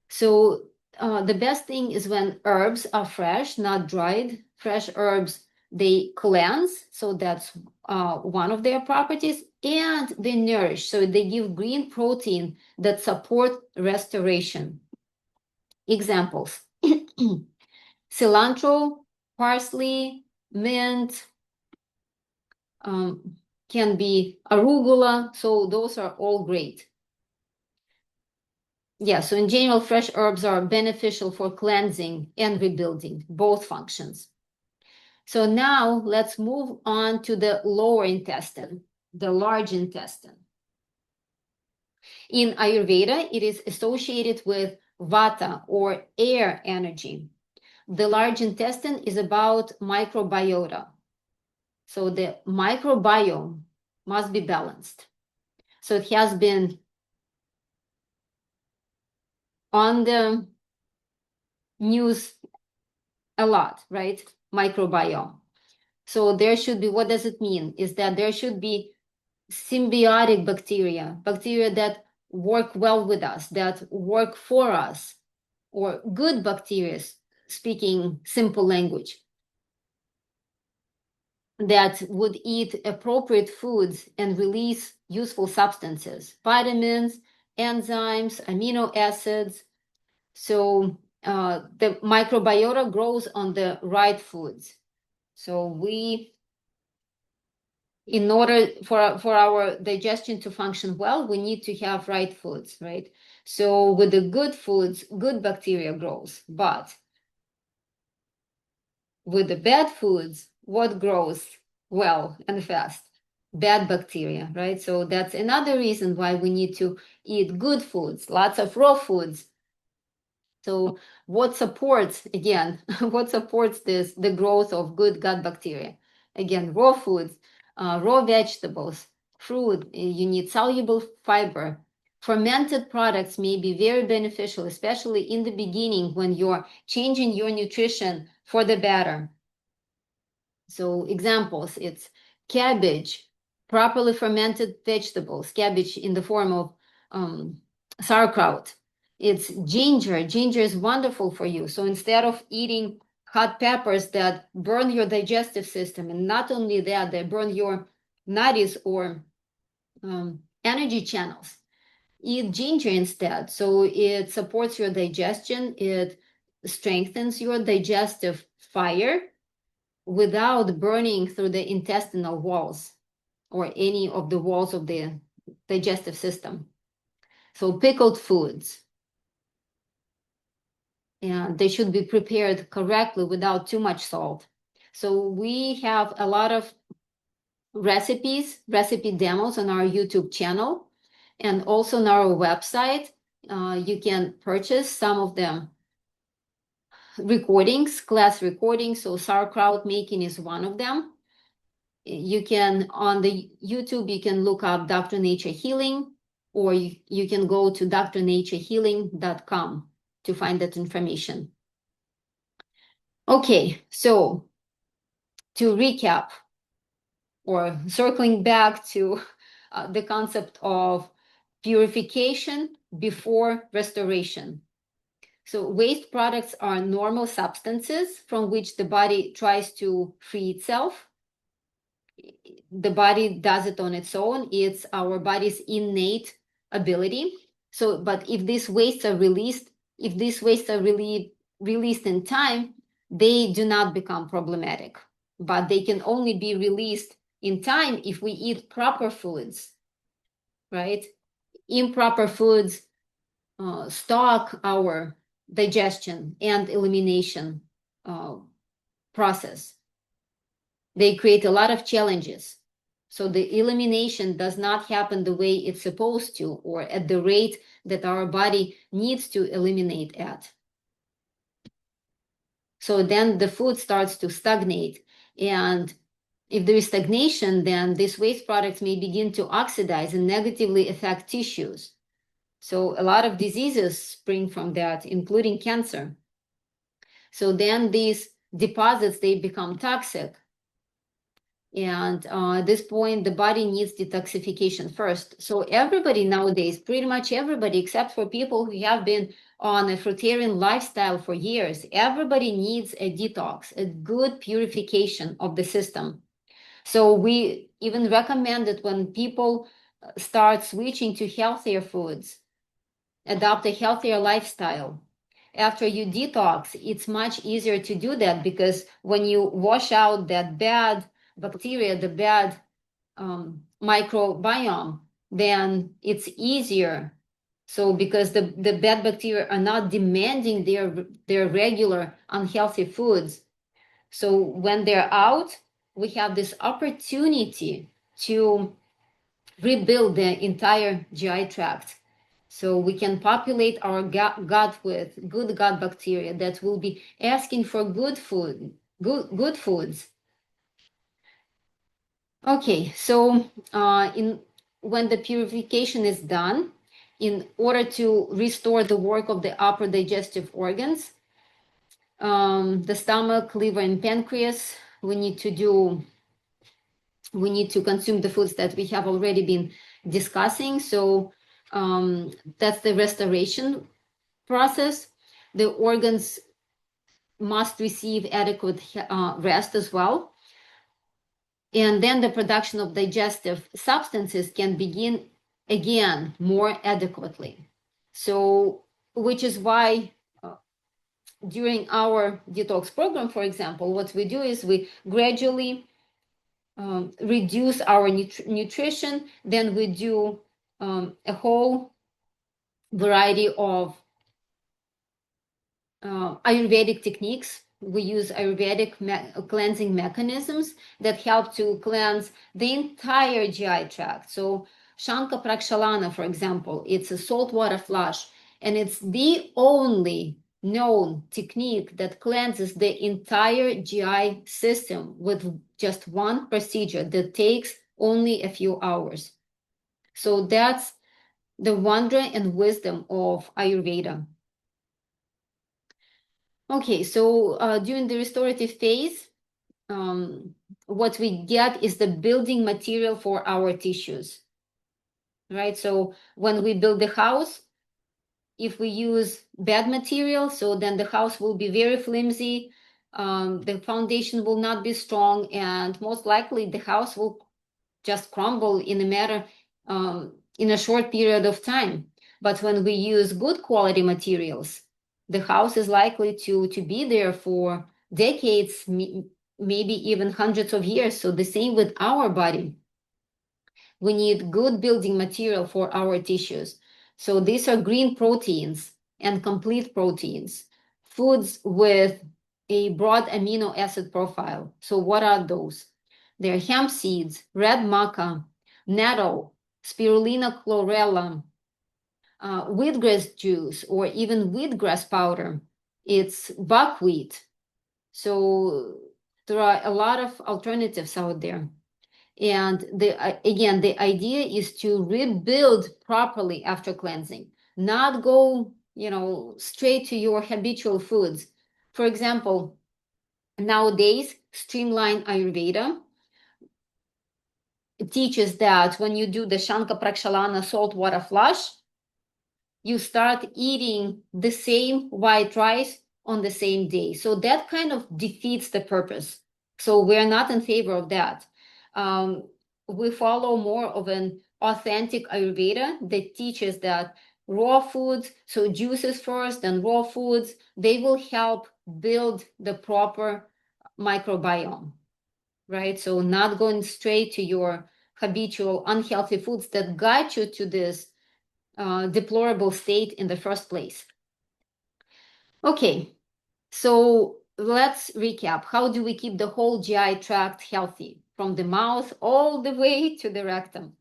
So the best thing is when herbs are fresh, not dried. Fresh herbs, they cleanse, so that's one of their properties, and they nourish, so they give green protein that support restoration. Examples: cilantro, parsley, mint, can be arugula, so those are all great. Yeah, so in general, fresh herbs are beneficial for cleansing and rebuilding, both functions. So now let's move on to the lower intestine, the large intestine. In Ayurveda, it is associated with vata or air energy. The large intestine is about microbiota. So the microbiome must be balanced. So it has been on the news a lot, right? Microbiome. So there should be, what does it mean? Is that there should be symbiotic bacteria that work well with us, that work for us, or good bacteria, speaking simple language, that would eat appropriate foods and release useful substances, vitamins, enzymes, amino acids. So the microbiota grows on the right foods. So in order for our digestion to function well, we need to have right foods, right? So with the good foods, good bacteria grows. But with the bad foods, what grows well and fast? Bad bacteria, right? So that's another reason why we need to eat good foods, lots of raw foods. So what supports, again, what supports the growth of good gut bacteria? Again, raw foods, raw vegetables, fruit, you need soluble fiber. Fermented products may be very beneficial, especially in the beginning when you're changing your nutrition for the better. So examples, it's cabbage, properly fermented vegetables, cabbage in the form of sauerkraut. It's ginger. Ginger is wonderful for you. So instead of eating hot peppers that burn your digestive system, and not only that, they burn your nadis or energy channels, eat ginger instead. So it supports your digestion, it strengthens your digestive fire without burning through the intestinal walls or any of the walls of the digestive system. So pickled foods, and they should be prepared correctly without too much salt. So we have a lot of recipe demos on our YouTube channel, and also on our website. You can purchase some of them recordings, class recordings. So sauerkraut making is one of them. You can, on the YouTube, you can look up Dr. Nature Healing, or you can go to drnaturehealing.com to find that information. Okay, so to recap, or circling back to the concept of purification before restoration. So waste products are normal substances from which the body tries to free itself. The body does it on its own. It's our body's innate ability. So, but if these wastes are released, if these wastes are released in time, they do not become problematic. But they can only be released in time if we eat proper foods, right? Improper foods stop our digestion and elimination process. They create a lot of challenges. So the elimination does not happen the way it's supposed to, or at the rate that our body needs to eliminate at. So then the food starts to stagnate. And if there is stagnation, then these waste products may begin to oxidize and negatively affect tissues. So a lot of diseases spring from that, including cancer. So then these deposits, they become toxic. And at this point, the body needs detoxification first. So everybody nowadays, pretty much everybody, except for people who have been on a fruitarian lifestyle for years, everybody needs a detox, a good purification of the system. So we even recommend it when people start switching to healthier foods, adopt a healthier lifestyle. After you detox, it's much easier to do that, because when you wash out that bad bacteria, the bad microbiome, then it's easier. So because the bad bacteria are not demanding their regular unhealthy foods. So when they're out, we have this opportunity to rebuild the entire GI tract. So we can populate our gut with good gut bacteria that will be asking for good food, good foods. Okay, so when the purification is done, in order to restore the work of the upper digestive organs, the stomach, liver, and pancreas, we need to consume the foods that we have already been discussing. So that's the restoration process. The organs must receive adequate rest as well. And then the production of digestive substances can begin again more adequately. So, which is why during our detox program, for example, what we do is we gradually reduce our nutrition. Then we do a whole variety of Ayurvedic techniques we use Ayurvedic cleansing mechanisms that help to cleanse the entire GI tract. So Shanka Prakshalana, for example, it's a saltwater flush, and it's the only known technique that cleanses the entire GI system with just one procedure that takes only a few hours. So that's the wonder and wisdom of Ayurveda. Okay, so during the restorative phase, what we get is the building material for our tissues, right? So when we build the house, if we use bad material, so then the house will be very flimsy, the foundation will not be strong, and most likely the house will just crumble in a matter, in a short period of time. But when we use good quality materials, the house is likely to be there for decades, maybe even hundreds of years. So the same with our body. We need good building material for our tissues. So these are green proteins and complete proteins, foods with a broad amino acid profile. So what are those? They're hemp seeds, red maca, nettle, spirulina chlorella, wheatgrass juice, or even wheatgrass powder. It's buckwheat. So there are a lot of alternatives out there. And again, the idea is to rebuild properly after cleansing, not go, straight to your habitual foods. For example, nowadays, Streamline Ayurveda teaches that when you do the Shanka Prakshalana saltwater flush, you start eating the same white rice on the same day. So that kind of defeats the purpose. So we're not in favor of that. We follow more of an authentic Ayurveda that teaches that raw foods, so juices first, then raw foods, they will help build the proper microbiome, right? So not going straight to your habitual unhealthy foods that got you to this deplorable state in the first place. Okay, so let's recap. How do we keep the whole GI tract healthy from the mouth all the way to the rectum?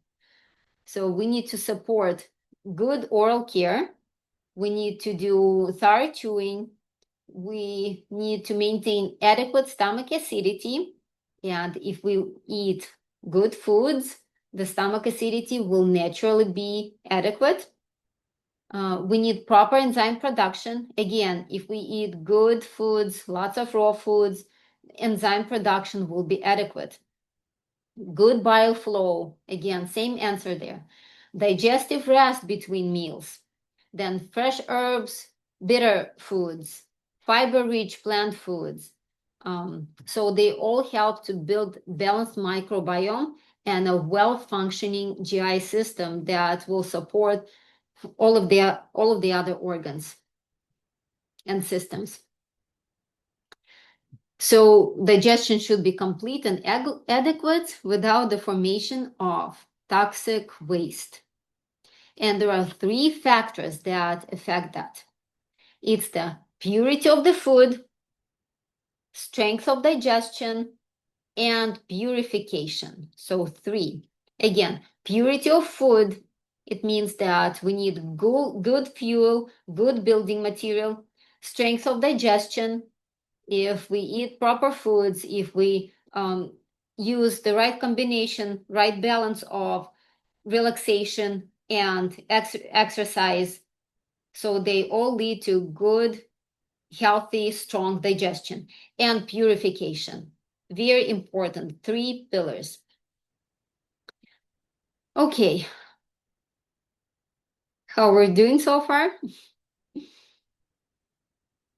So we need to support good oral care. We need to do thorough chewing. We need to maintain adequate stomach acidity. And if we eat good foods, the stomach acidity will naturally be adequate. We need proper enzyme production. Again, if we eat good foods, lots of raw foods, enzyme production will be adequate. Good bile flow. Again, same answer there. Digestive rest between meals. Then fresh herbs, bitter foods, fiber-rich plant foods. So they all help to build balanced microbiome and a well-functioning GI system that will support all of the other organs and systems. So digestion should be complete and adequate without the formation of toxic waste. And there are 3 factors that affect that. It's the purity of the food, strength of digestion, and purification. So 3. Again, purity of food. It means that we need good fuel, good building material, strength of digestion. If we eat proper foods, if we use the right combination, right balance of relaxation and exercise, so they all lead to good, healthy, strong digestion and purification. Very important, 3 pillars. Okay, how we're doing so far?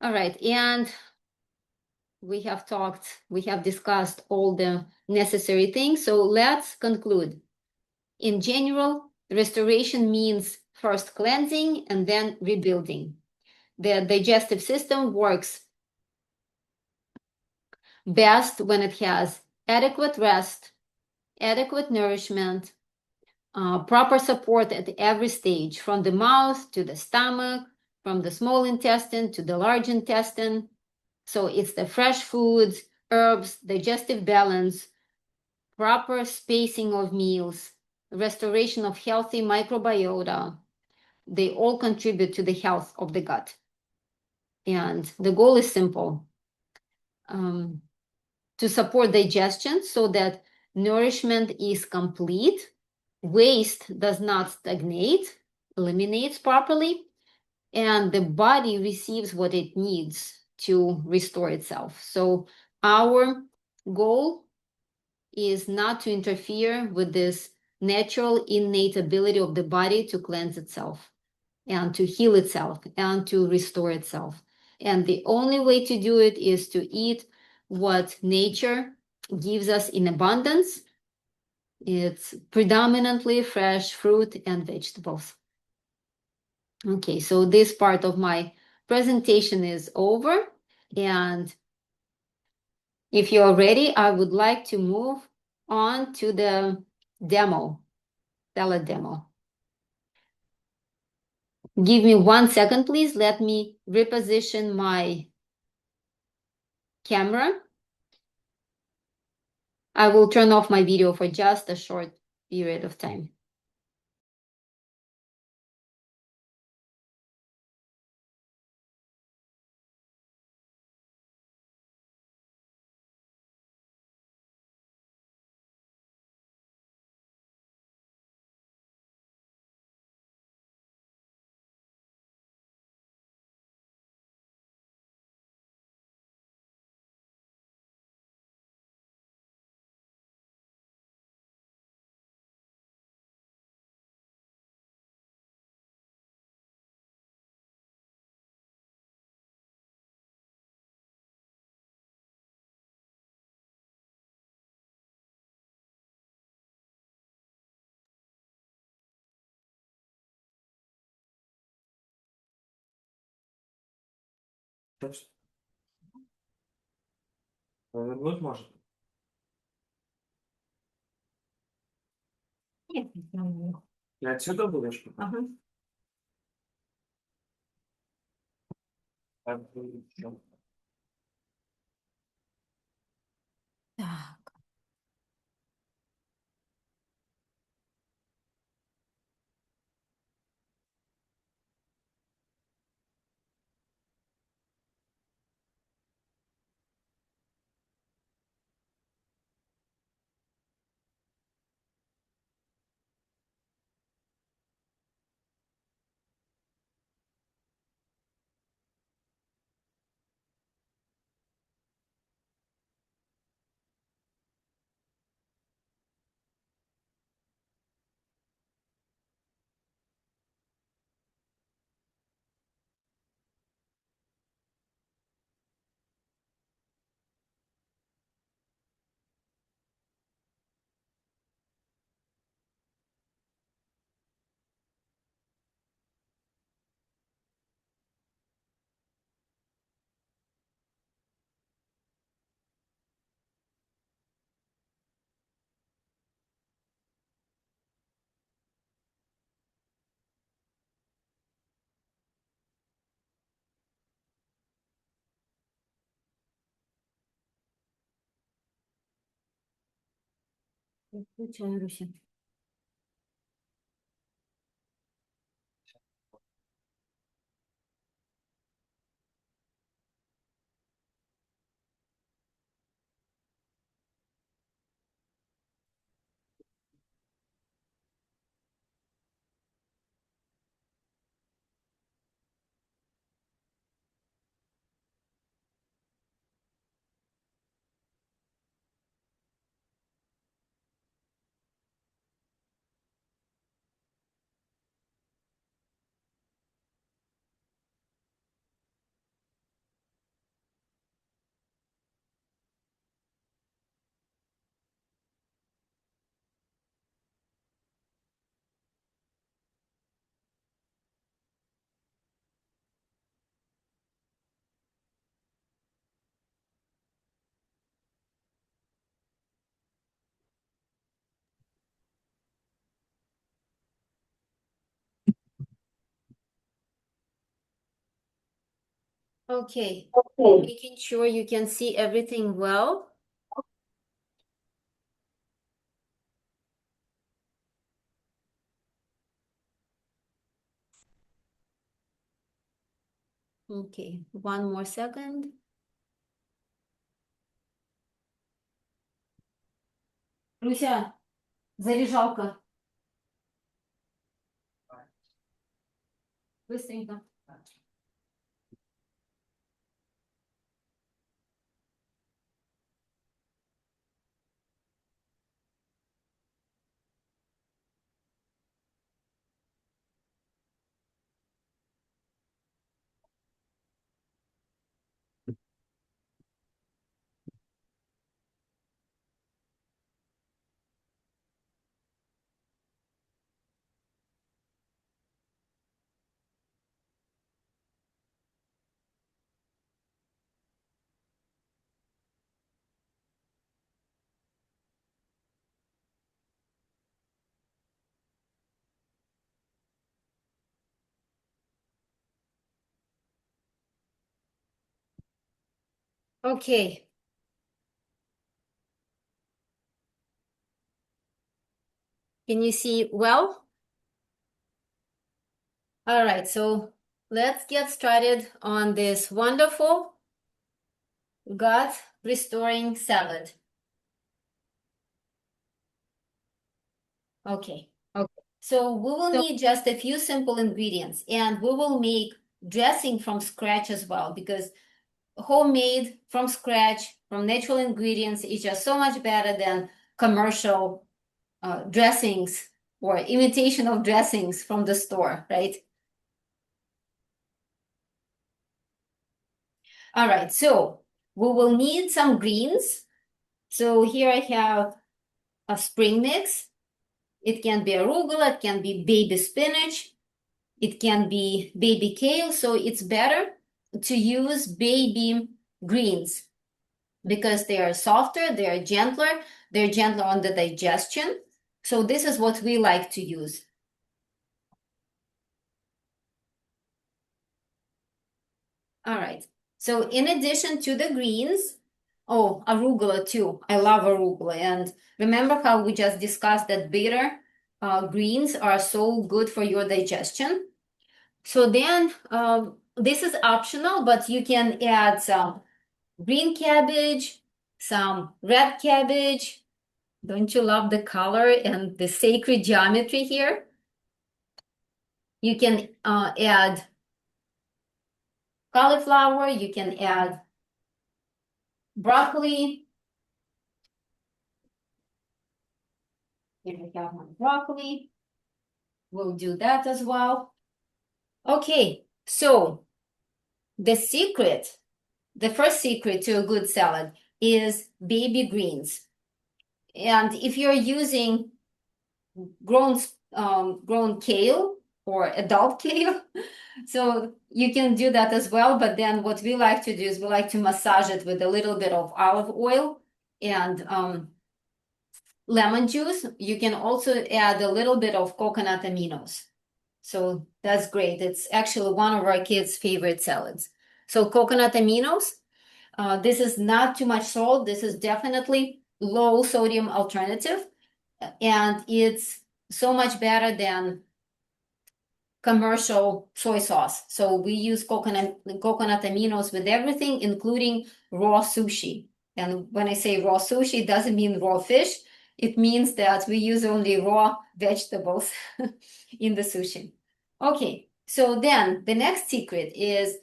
All right, and we have discussed all the necessary things, so let's conclude. In general, restoration means first cleansing and then rebuilding. The digestive system works best when it has adequate rest, adequate nourishment, proper support at every stage, from the mouth to the stomach, from the small intestine to the large intestine. So it's the fresh foods, herbs, digestive balance, proper spacing of meals, restoration of healthy microbiota. They all contribute to the health of the gut. And the goal is simple, to support digestion so that nourishment is complete, waste does not stagnate, eliminates properly, and the body receives what it needs to restore itself. So our goal is not to interfere with this natural innate ability of the body to cleanse itself and to heal itself and to restore itself. And the only way to do it is to eat what nature gives us in abundance. It's predominantly fresh fruit and vegetables. Okay, so this part of my presentation is over. And if you're ready, I would like to move on to the demo, demo. Give me 1 second, please. Let me reposition my camera. I will turn off my video for just a short period of time. Повернуть может? Нет, И отсюда будешь? ага. Так, Так. Включаю, Руся. Okay, Okay. making sure you can see everything well. Okay, one more second. Руся, заряжалка. Быстренько. Okay. Can you see well? All right, so let's get started on this wonderful gut restoring salad. Okay. Okay. So we will need just a few simple ingredients, and we will make dressing from scratch as well, because homemade from scratch from natural ingredients is just so much better than commercial dressings or imitation of dressings from the store, right? All right, so we will need some greens. So here I have a spring mix. It can be arugula, it can be baby spinach, it can be baby kale. So it's better to use baby greens because they are softer, they're gentler on the digestion. So this is what we like to use. All right. So in addition to the greens, oh, arugula too. I love arugula. And remember how we just discussed that bitter greens are so good for your digestion. So then this is optional, but you can add some green cabbage, some red cabbage. Don't you love the color and the sacred geometry here? You can add cauliflower, you can add broccoli. Here we have my broccoli. We'll do that as well. Okay, so the secret, the first secret to a good salad is baby greens. And if you're using grown kale or adult kale, so you can do that as well. But then what we like to do is we like to massage it with a little bit of olive oil and lemon juice. You can also add a little bit of coconut aminos. So that's great. It's actually one of our kids' favorite salads. So coconut aminos, this is not too much salt. This is definitely low sodium alternative. And it's so much better than commercial soy sauce. So we use coconut aminos with everything, including raw sushi. And when I say raw sushi, it doesn't mean raw fish. It means that we use only raw vegetables in the sushi. Okay, so then the next secret is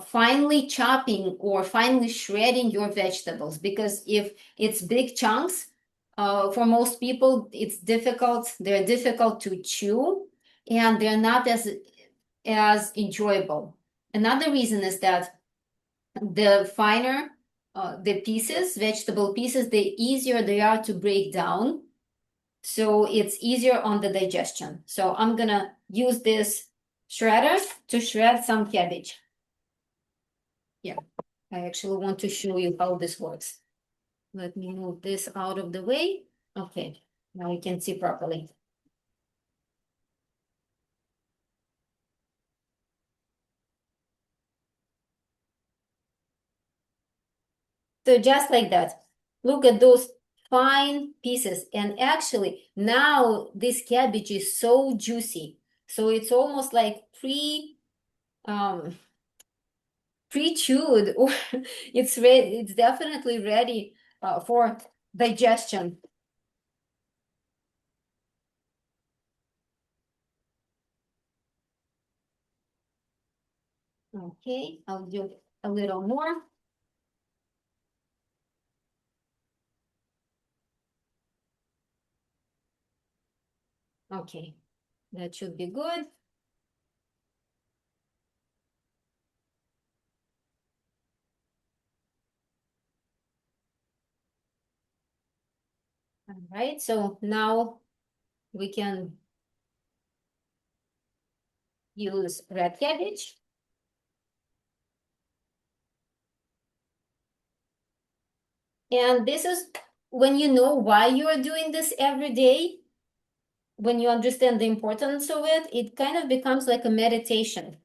finely chopping or finely shredding your vegetables, because if it's big chunks, for most people, it's difficult. They're difficult to chew and they're not as enjoyable. Another reason is that the finer the pieces, vegetable pieces, the easier they are to break down. So it's easier on the digestion. So I'm gonna use this shredder to shred some cabbage. Yeah, I actually want to show you how this works. Let me move this out of the way. Okay, now you can see properly. So just like that. Look at those fine pieces. And actually, now this cabbage is so juicy. So it's almost like um, pre-chewed, or it's ready. It's definitely ready for digestion. Okay, I'll do a little more. Okay, that should be good. All right, so now we can use red cabbage. And this is when you know why you are doing this every day, when you understand the importance of it, it kind of becomes like a meditation.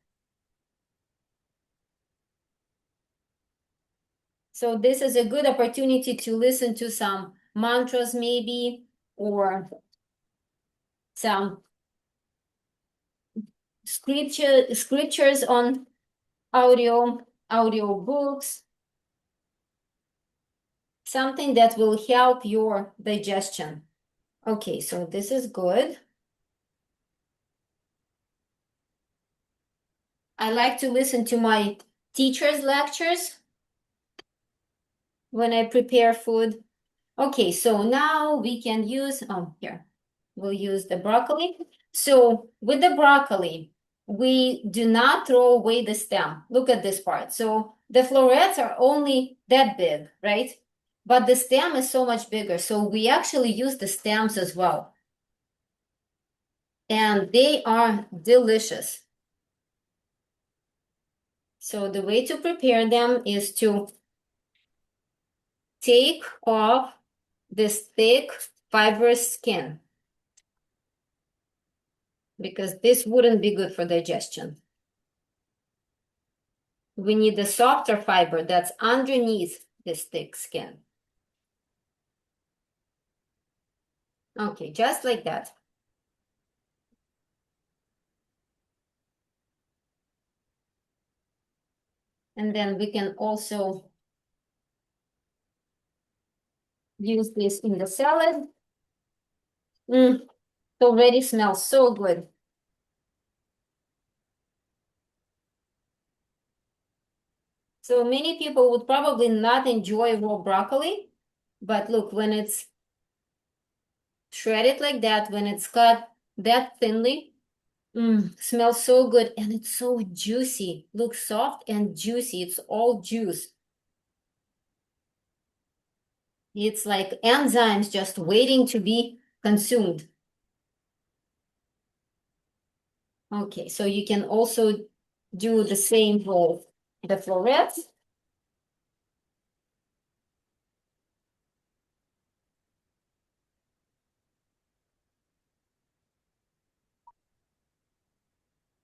So this is a good opportunity to listen to some mantras maybe, or some scriptures on audio books, something that will help your digestion. Okay, so this is good. I like to listen to my teacher's lectures when I prepare food. Okay, so now we can use, here, we'll use the broccoli. So with the broccoli, we do not throw away the stem. Look at this part. So the florets are only that big, right? But the stem is so much bigger. So we actually use the stems as well. And they are delicious. So the way to prepare them is to take off this thick fibrous skin, because this wouldn't be good for digestion. We need the softer fiber that's underneath this thick skin. Okay, just like that. And then we can also use this in the salad. It already smells so good. So many people would probably not enjoy raw broccoli, but look, when it's shredded like that, when it's cut that thinly, smells so good, and it's so juicy. Looks soft and juicy. It's all juice. It's like enzymes just waiting to be consumed. Okay, so you can also do the same with the florets.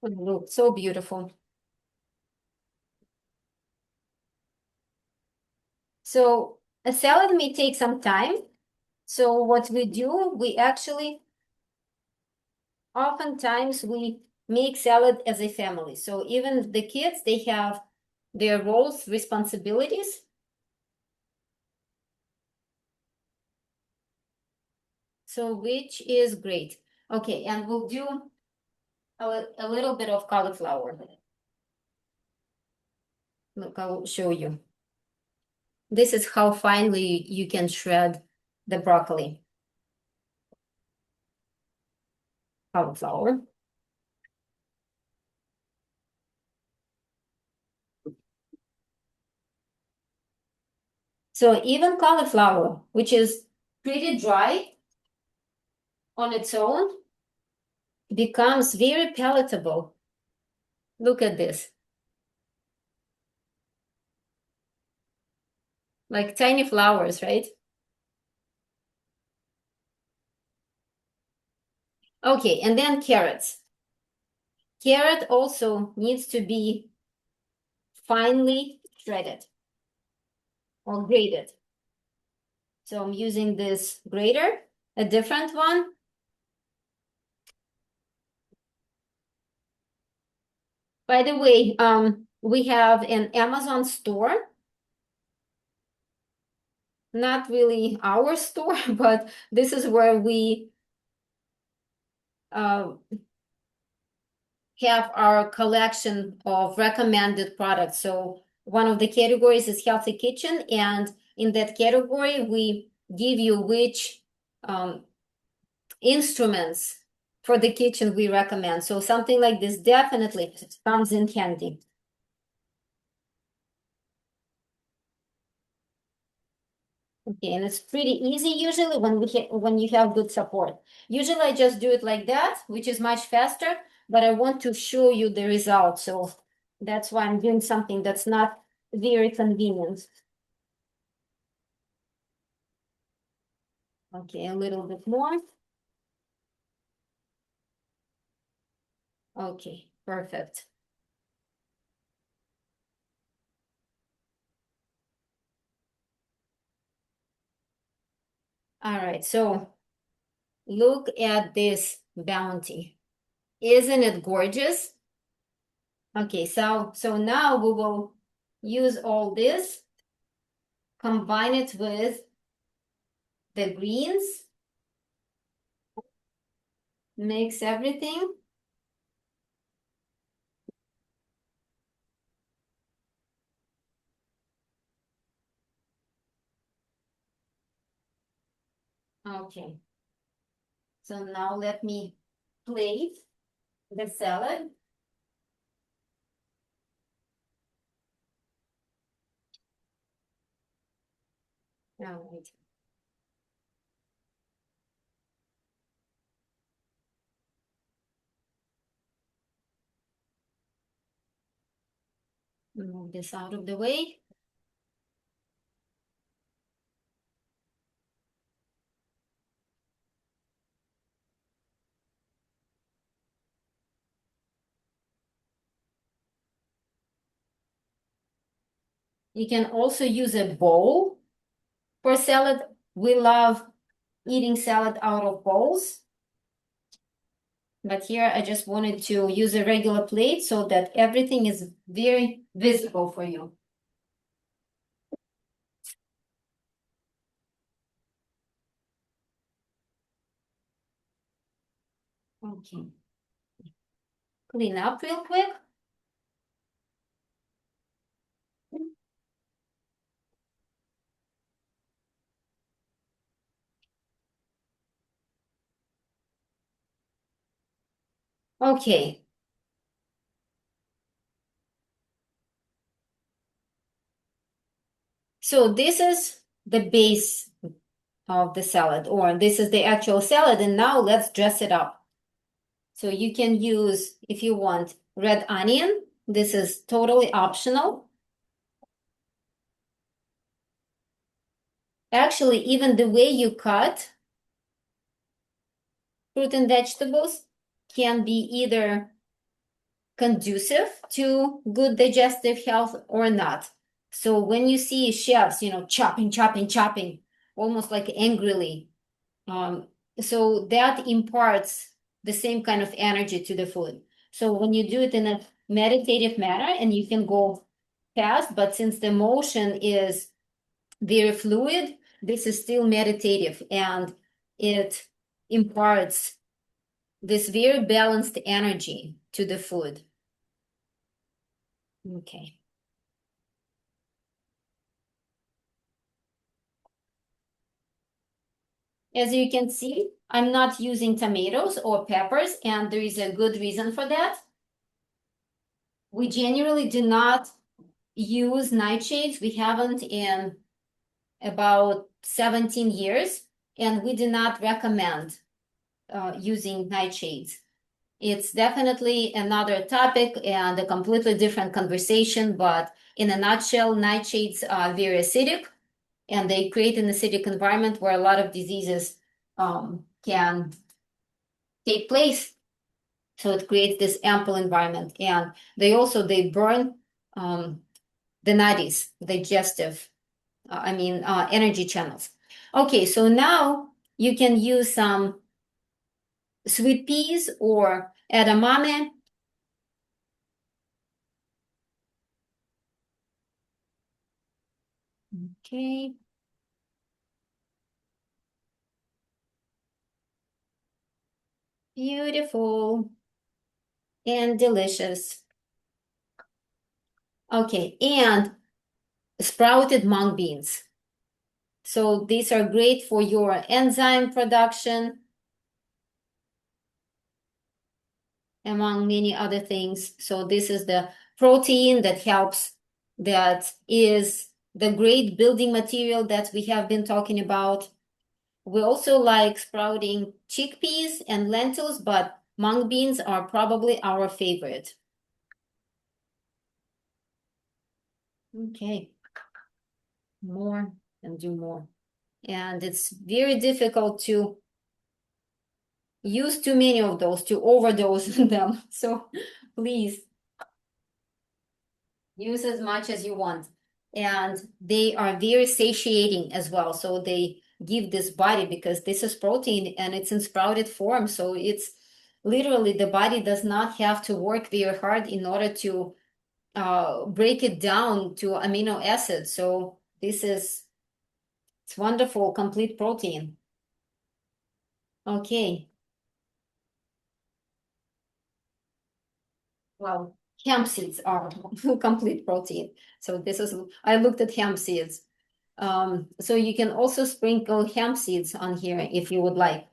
It looks so beautiful. So a salad may take some time. So what we do, we actually, oftentimes we make salad as a family. So even the kids, they have their roles, responsibilities. So which is great. Okay, and we'll do a little bit of cauliflower. Look, I'll show you. This is how finely you can shred the broccoli. Cauliflower. So even cauliflower, which is pretty dry on its own, becomes very palatable. Look at this. Like tiny flowers, right? Okay, and then carrots. Carrot also needs to be finely shredded. or grate it. So I'm using this grater, a different one. By the way, we have an Amazon store. Not really our store, but this is where we uh, have our collection of recommended products. So one of the categories is healthy kitchen, and in that category, we give you which instruments for the kitchen we recommend. So something like this definitely comes in handy. Okay, and it's pretty easy usually when you have good support. Usually I just do it like that, which is much faster, but I want to show you the result. So that's why I'm doing something that's not very convenient. Okay, a little bit more. Okay, perfect. All right, so look at this bounty. Isn't it gorgeous? Okay, so now we will use all this, combine it with the greens, mix everything. Okay, so now let me plate the salad. All right. Move this out of the way. You can also use a bowl for salad. We love eating salad out of bowls. But here I just wanted to use a regular plate so that everything is very visible for you. Okay. Clean up real quick. Okay. So this is the base of the salad, or this is the actual salad, and now let's dress it up. So you can use, if you want, red onion. This is totally optional. Actually, even the way you cut fruit and vegetables can be either conducive to good digestive health or not. So when you see chefs, chopping, chopping, chopping, almost like angrily, so that imparts the same kind of energy to the food. So when you do it in a meditative manner, and you can go fast, but since the motion is very fluid, this is still meditative, and it imparts this very balanced energy to the food. Okay. As you can see, I'm not using tomatoes or peppers, and there is a good reason for that. We generally do not use nightshades. We haven't in about 17 years, and we do not recommend using nightshades. It's definitely another topic and a completely different conversation, but in a nutshell, nightshades are very acidic, and they create an acidic environment where a lot of diseases can take place. So it creates this ample environment, and they burn the nadis, digestive energy channels. Okay, so now you can use some sweet peas or edamame. Okay. Beautiful and delicious. Okay, and sprouted mung beans. So these are great for your enzyme production, among many other things. So this is the protein that helps, that is the great building material that we have been talking about. We also like sprouting chickpeas and lentils, but mung beans are probably our favorite. Okay, more and do more. And it's very difficult to use too many of those, to overdose on them. So please use as much as you want. And they are very satiating as well. So they give this body, because this is protein and it's in sprouted form. So it's literally, the body does not have to work very hard in order to break it down to amino acids. So it's wonderful, complete protein. Okay. Well, hemp seeds are complete protein. So I looked at hemp seeds. So you can also sprinkle hemp seeds on here if you would like.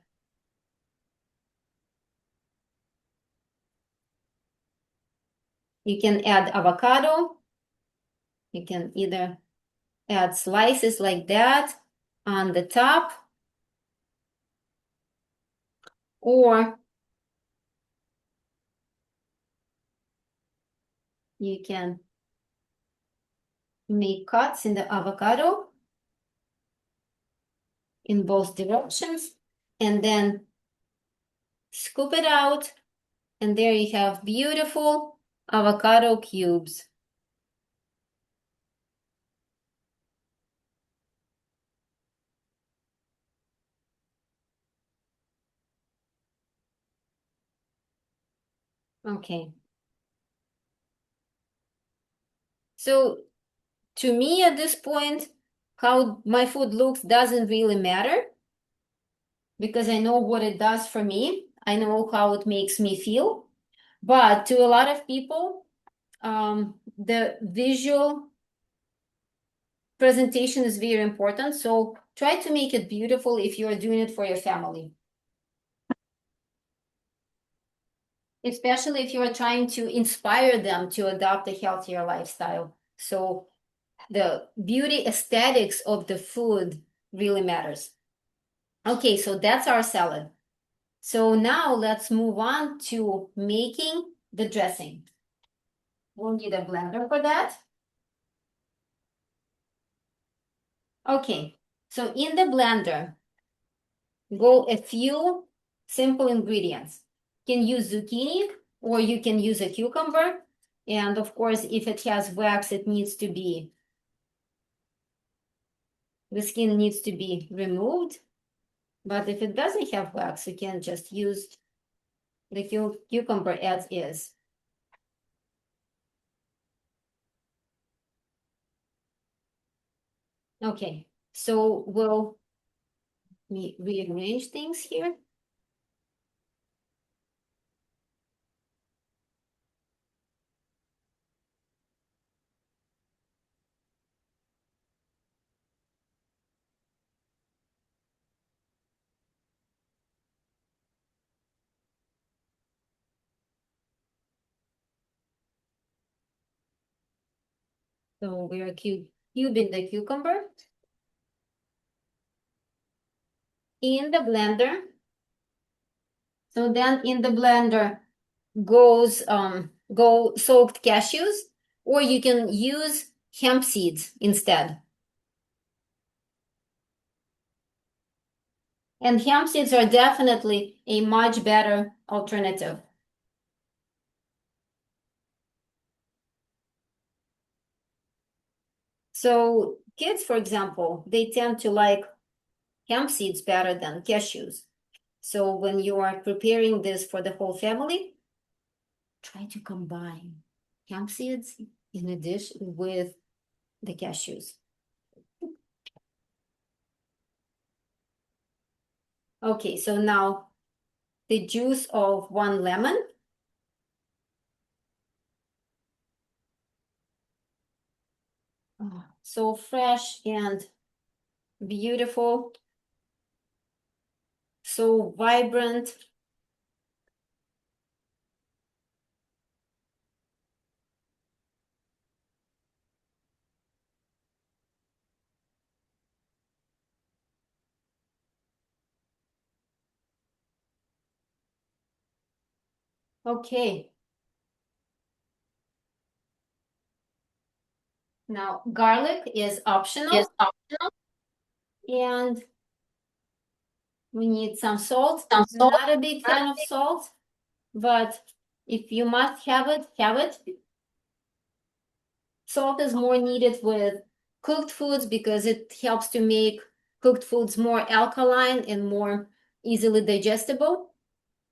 You can add avocado. You can either add slices like that on the top, or you can make cuts in the avocado in both directions, and then scoop it out, and there you have beautiful avocado cubes. Okay. So to me at this point, how my food looks doesn't really matter, because I know what it does for me. I know how it makes me feel. But to a lot of people, the visual presentation is very important. So try to make it beautiful if you're doing it for your family. Especially if you are trying to inspire them to adopt a healthier lifestyle. So the beauty aesthetics of the food really matters. Okay, so that's our salad. So now let's move on to making the dressing. We'll need a blender for that. Okay, so in the blender, go a few simple ingredients. You can use zucchini, or you can use a cucumber. And of course, if it has wax, the skin needs to be removed. But if it doesn't have wax, you can just use the cucumber as is. Okay, so we'll rearrange things here. So we are cubing the cucumber in the blender. So then in the blender go soaked cashews, or you can use hemp seeds instead. And hemp seeds are definitely a much better alternative. So kids, for example, they tend to like hemp seeds better than cashews. So when you are preparing this for the whole family, try to combine hemp seeds in a dish with the cashews. Okay, so now the juice of one lemon. Oh, so fresh and beautiful, so vibrant. Okay. Now, garlic is Yes. optional, and we need some salt. Some salt. Not a big fan of salt, but if you must have it, have it. Salt is more needed with cooked foods because it helps to make cooked foods more alkaline and more easily digestible.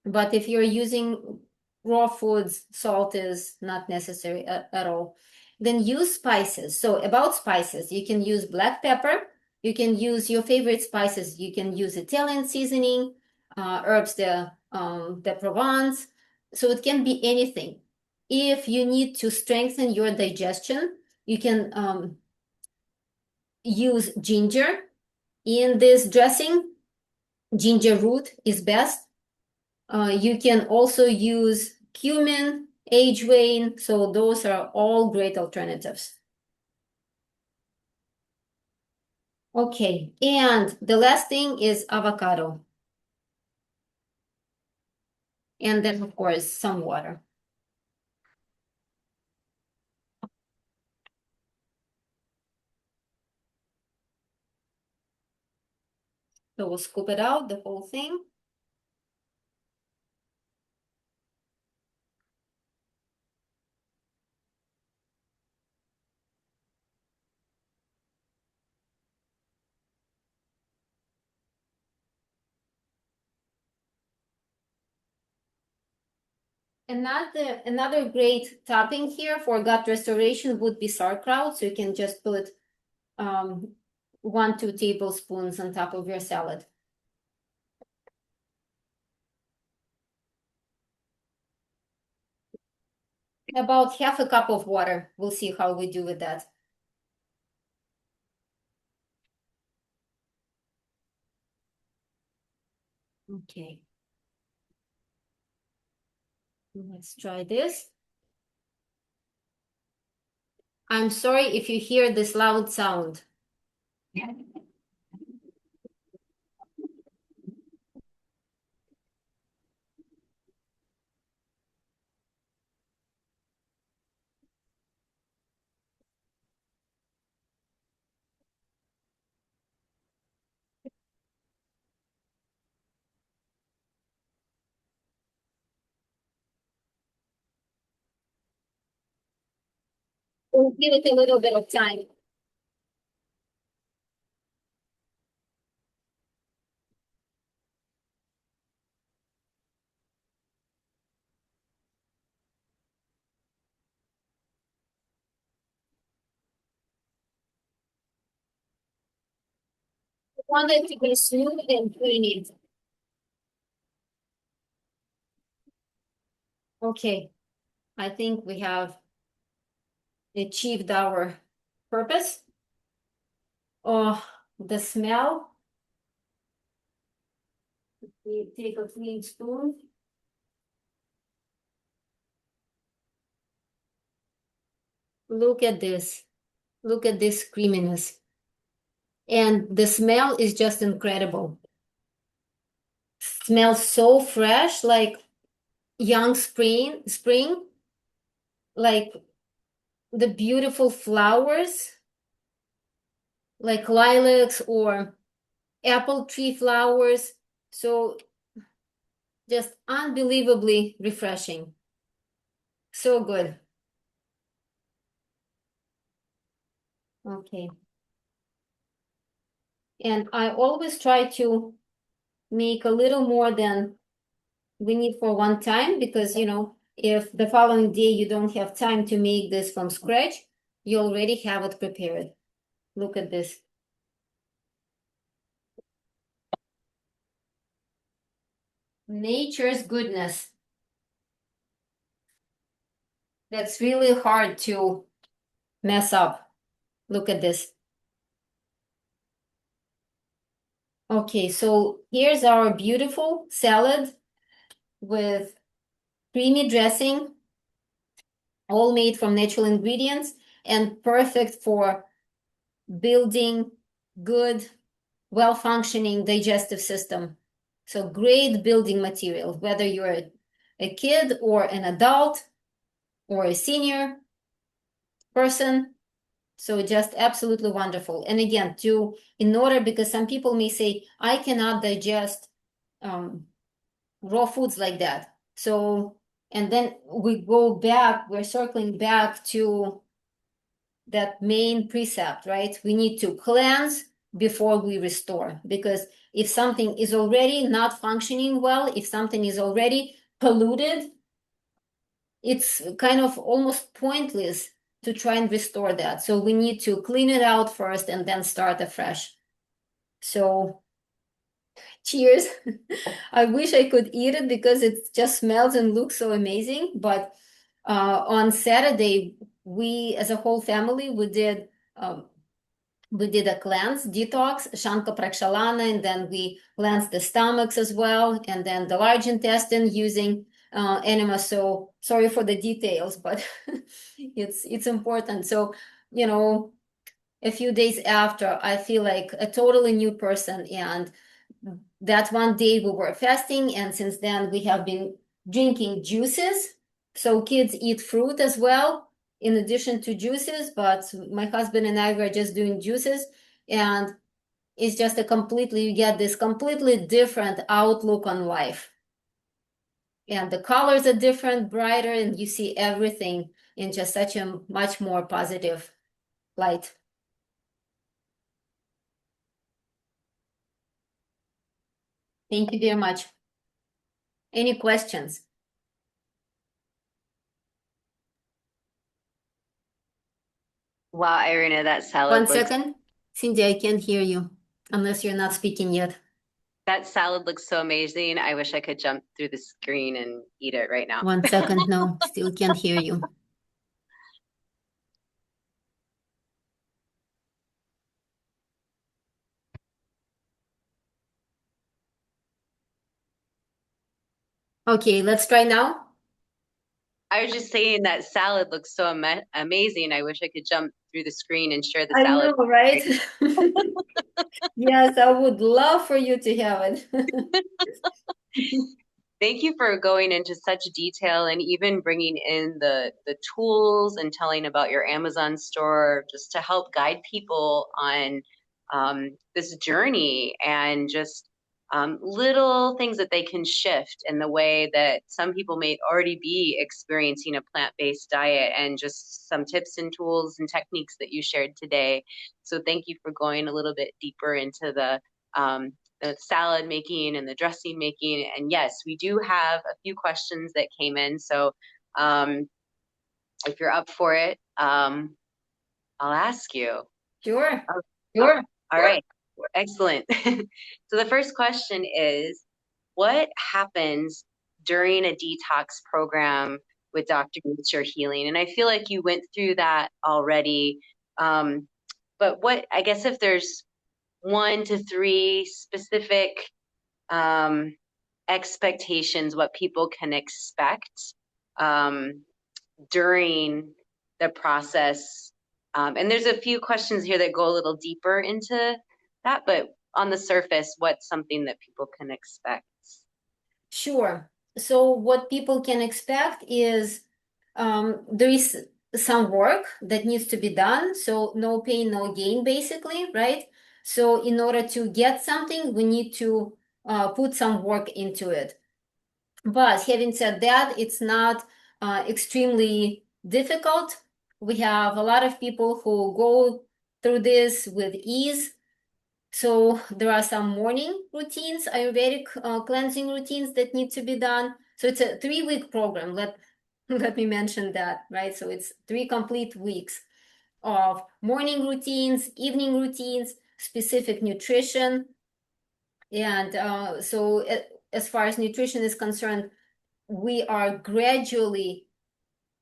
But if you're using raw foods, salt is not necessary at all. Then use spices. So about spices, you can use black pepper. You can use your favorite spices. You can use Italian seasoning, herbs de Provence. So it can be anything. If you need to strengthen your digestion, you can use ginger in this dressing. Ginger root is best. You can also use cumin, ageway, so those are all great alternatives. Okay, and the last thing is avocado. And then, of course, some water. So we'll scoop it out, the whole thing. Another great topping here for gut restoration would be sauerkraut. So you can just put 1, 2 tablespoons on top of your salad. About half a cup of water. We'll see how we do with that. Okay. Let's try this. I'm sorry if you hear this loud sound. We'll give it a little bit of time. I want it to be smooth and creamy. Okay, I think we have achieved our purpose. Oh, the smell. We take a clean spoon. Look at this. Look at this creaminess. And the smell is just incredible. Smells so fresh, like young spring, like the beautiful flowers, like lilacs or apple tree flowers. So just unbelievably refreshing. So good. Okay. And I always try to make a little more than we need for one time because, if the following day you don't have time to make this from scratch, you already have it prepared. Look at this. Nature's goodness. That's really hard to mess up. Look at this. Okay, so here's our beautiful salad with creamy dressing, all made from natural ingredients and perfect for building good, well-functioning digestive system. So great building material, whether you're a kid or an adult or a senior person. So just absolutely wonderful. And again, in order, because some people may say, I cannot digest raw foods like that. So, and then we're circling back to that main precept, right? We need to cleanse before we restore, because if something is already not functioning well, if something is already polluted, it's kind of almost pointless to try and restore that. So we need to clean it out first and then start afresh. So cheers. I wish I could eat it because it just smells and looks so amazing. But on Saturday, we as a whole family, we did a cleanse detox, Shanka Prakshalana, and then we cleansed the stomachs as well, and then the large intestine using enema. So sorry for the details, but it's important. So, a few days after, I feel like a totally new person. And that one day we were fasting, and since then we have been drinking juices. So kids eat fruit as well in addition to juices, but my husband and I were just doing juices, and it's just you get this completely different outlook on life. And the colors are different, brighter, and you see everything in just such a much more positive light. Thank you very much. Any questions? Wow, Irina, that One salad looks second. Cindy, I can't hear you unless you're not speaking yet. that salad looks so amazing. I wish I could jump through the screen and eat it right now. 1 second. No, still can't hear you. Okay, let's try now. I was just saying that salad looks so amazing. I wish I could jump through the screen and share the I salad. know, right? Yes, I would love for you to have it. Thank you for going into such detail and even bringing in the tools and telling about your Amazon store just to help guide people on this journey and just little things that they can shift in the way that some people may already be experiencing a plant-based diet, and just some tips and tools and techniques that you shared today. So thank you for going a little bit deeper into the salad making and the dressing making. And yes, we do have a few questions that came in. So um, if you're up for it, I'll ask you. Sure. Oh, sure. All right. Excellent. So the first question is, what happens during a detox program with Dr. Nature Healing? And I feel like you went through that already. But I guess if there's 1 to 3 specific um, expectations, what people can expect um, during the process. And there's a few questions here that go a little deeper into that, but on the surface, what's something that people can expect? Sure. So what people can expect is there is some work that needs to be done. So no pain, no gain, basically, right? So in order to get something, we need to put some work into it. But having said that, it's not extremely difficult. We have a lot of people who go through this with ease. So there are some morning routines, Ayurvedic cleansing routines that need to be done. So it's a 3-week program. Let me mention that, right? So it's 3 complete weeks of morning routines, evening routines, specific nutrition. And as far as nutrition is concerned, we are gradually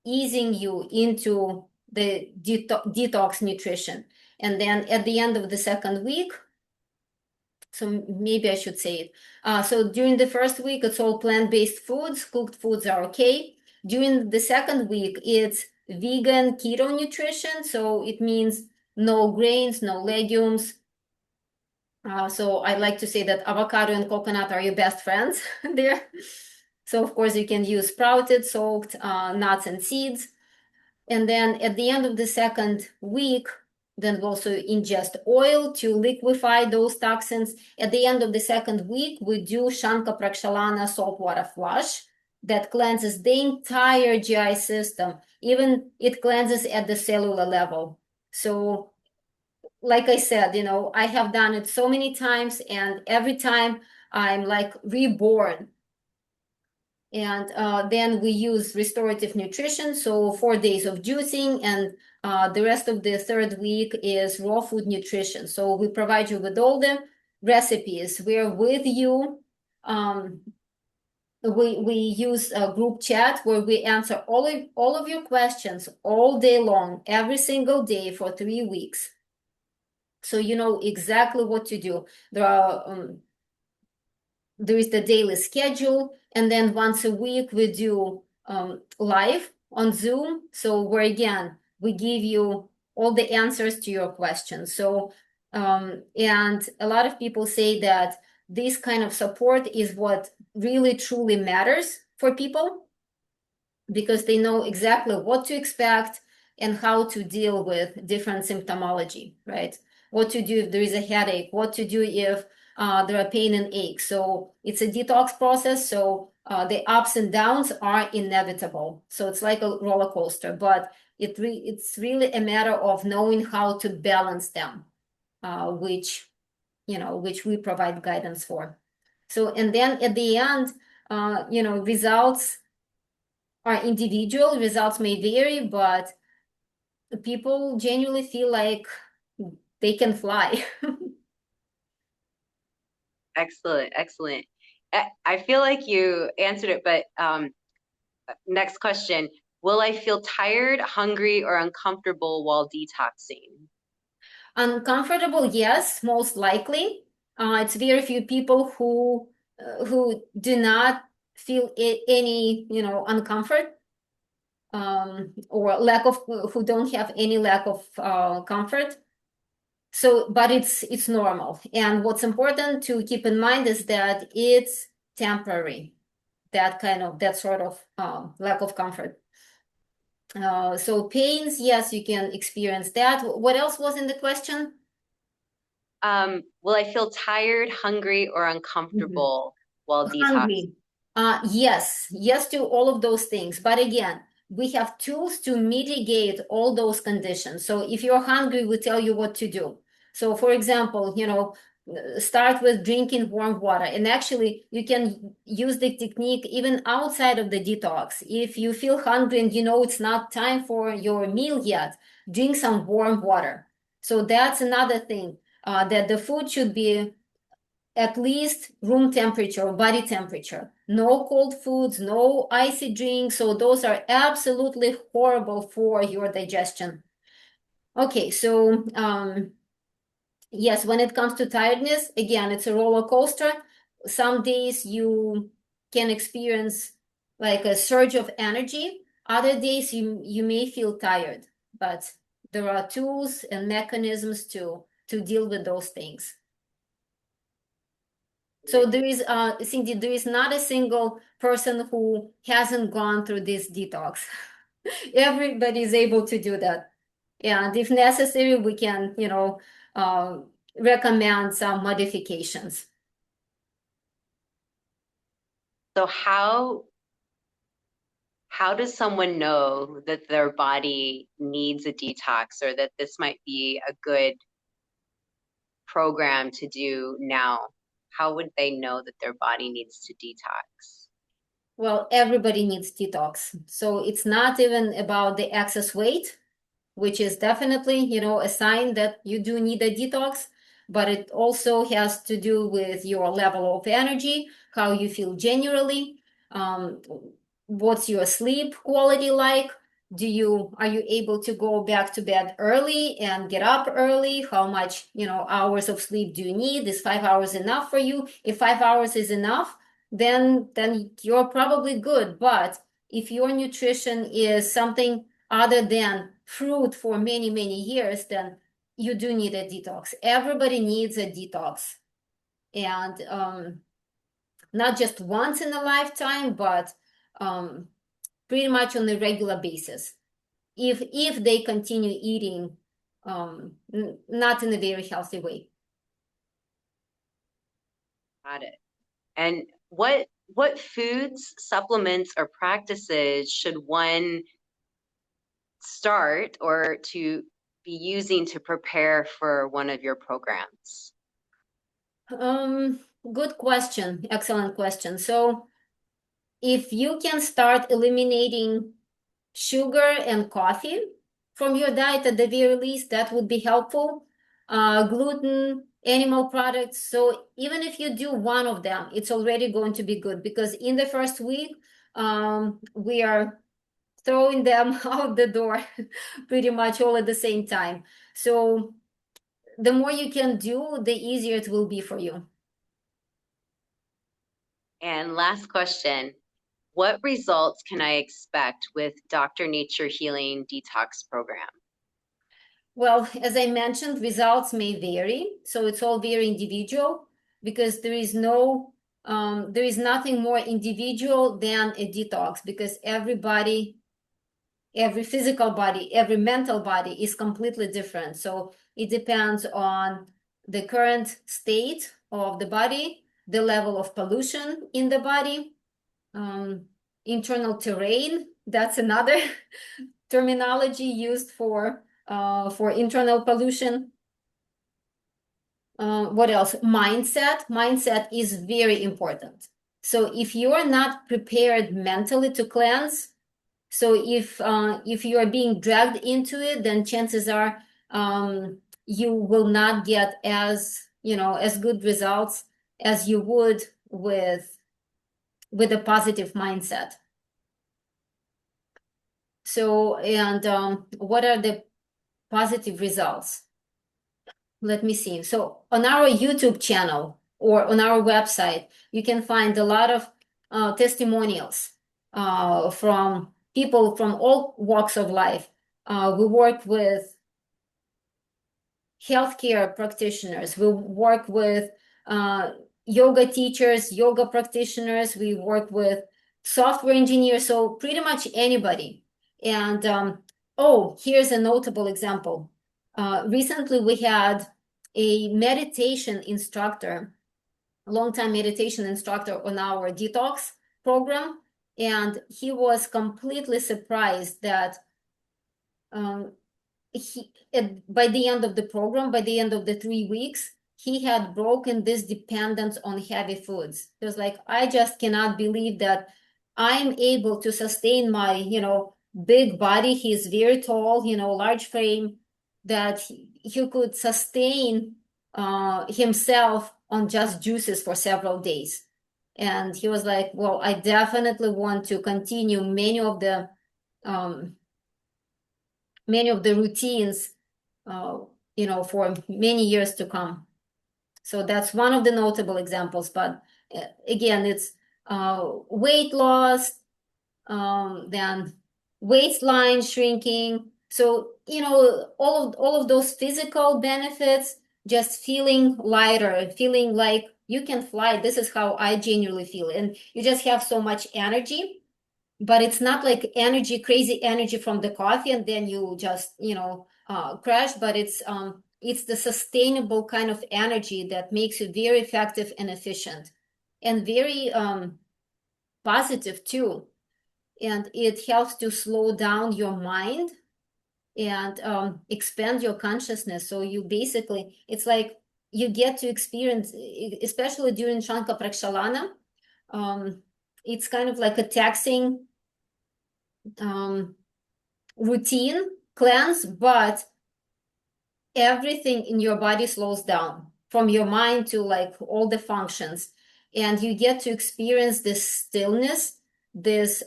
easing you into the detox nutrition. And then at the end of the second week, so maybe I should say it. So during the first week, it's all plant-based foods. Cooked foods are okay. During the second week, it's vegan keto nutrition. So it means no grains, no legumes. So I like to say that avocado and coconut are your best friends there. So of course you can use sprouted, soaked nuts and seeds. And then at the end of the second week, then we also ingest oil to liquefy those toxins. At the end of the second week, we do Shanka Prakshalana saltwater flush that cleanses the entire GI system. Even it cleanses at the cellular level. So like I said, I have done it so many times, and every time I'm like reborn. And then we use restorative nutrition, so 4 days of juicing, and the rest of the third week is raw food nutrition. So we provide you with all the recipes. We're with you. We use a group chat where we answer all of your questions all day long, every single day for 3 weeks. So you know exactly what to do. There is the daily schedule, and then once a week we do live on Zoom. So where again we give you all the answers to your questions. So and a lot of people say that this kind of support is what really truly matters for people, because they know exactly what to expect and how to deal with different symptomology, right? What to do if there is a headache, what to do if there are pain and aches. So it's a detox process. So the ups and downs are inevitable. So it's like a roller coaster, but it's really a matter of knowing how to balance them, which we provide guidance for. So, and then at the end, results are individual. Results may vary, but people genuinely feel like they can fly. Excellent, excellent. I feel like you answered it, but next question. Will I feel tired, hungry, or uncomfortable while detoxing? Uncomfortable, yes, most likely. It's very few people who do not feel any, uncomfort, or lack of, who don't have any lack of comfort. So, but it's normal. And what's important to keep in mind is that it's temporary. That sort of lack of comfort. So pains, yes, you can experience that. What else was in the question? Will I feel tired, hungry, or Mhm. uncomfortable while detoxing? Hungry. Yes to all of those things. But again, we have tools to mitigate all those conditions. So if you're hungry, we tell you what to do. So for example, start with drinking warm water. And actually, you can use the technique even outside of the detox. If you feel hungry and you know it's not time for your meal yet, drink some warm water. So that's another thing, that the food should be at least room temperature or body temperature. No cold foods, no icy drinks. So those are absolutely horrible for your digestion. Okay, so yes, when it comes to tiredness, again, it's a roller coaster. Some days you can experience like a surge of energy. Other days you may feel tired, but there are tools and mechanisms to deal with those things. So there is, Cindy, there is not a single person who hasn't gone through this detox. Everybody is able to do that. And if necessary, we can, uh, recommend some modifications. So how does someone know that their body needs a detox or that this might be a good programmed to do now, how would they know that their body needs to detox? Well, everybody needs detox. So it's not even about the excess weight, which is definitely, a sign that you do need a detox, but it also has to do with your level of energy, how you feel generally, um, what's your sleep quality like? Are you able to go back to bed early and get up early? How much, hours of sleep do you need? Is 5 hours enough for you? If 5 hours is enough, then you're probably good. But if your nutrition is something other than fruit for many, many years, then you do need a detox. Everybody needs a detox. And not just once in a lifetime, but um, pretty much on a regular basis. If they continue eating not in a very healthy way. Got it. And what foods, supplements, or practices should one start or to be using to prepare for one of your programs? Good question. Excellent question. So if you can start eliminating sugar and coffee from your diet at the very least, that would be helpful. Gluten, animal products. So even if you do one of them, it's already going to be good because in the first week, we are throwing them out the door pretty much all at the same time. So the more you can do, the easier it will be for you. And last question, what results can I expect with Dr. Nature Healing Detox Program? Well, as I mentioned, results may vary. So it's all very individual because there is nothing more individual than a detox because everybody, every physical body, every mental body is completely different. So it depends on the current state of the body, the level of pollution in the body, um, internal terrain. That's another terminology used for internal pollution. What else? Mindset. Mindset is very important. So if you are not prepared mentally to cleanse, so if you are being dragged into it, then chances are you will not get as good results as you would with a positive mindset. So, and what are the positive results? Let me see. So on our YouTube channel or on our website, you can find a lot of testimonials from people from all walks of life. We work with healthcare practitioners. We work with yoga teachers, yoga practitioners. We work with software engineers. So pretty much anybody. And here's a notable example. Recently, we had a meditation instructor, a long-time meditation instructor on our detox program. And he was completely surprised that by the end of the program, by the end of the 3 weeks, he had broken this dependence on heavy foods. He was like, I just cannot believe that I'm able to sustain my, big body. He's very tall, large frame, that he could sustain himself on just juices for several days. And he was like, well, I definitely want to continue um, many of the routines, for many years to come. So that's one of the notable examples. But again, it's weight loss, then waistline shrinking. So, all of those physical benefits, just feeling lighter, feeling like you can fly. This is how I genuinely feel. And you just have so much energy, but it's not like energy, crazy energy from the coffee, and then you just, crash. But it's the sustainable kind of energy that makes you very effective and efficient, and very positive too. And it helps to slow down your mind and expand your consciousness. So you basically, it's like you get to experience, especially during Shanka Prakshalana. Um, it's kind of like a taxing um, routine cleanse, but everything in your body slows down from your mind to like all the functions, and you get to experience this stillness, this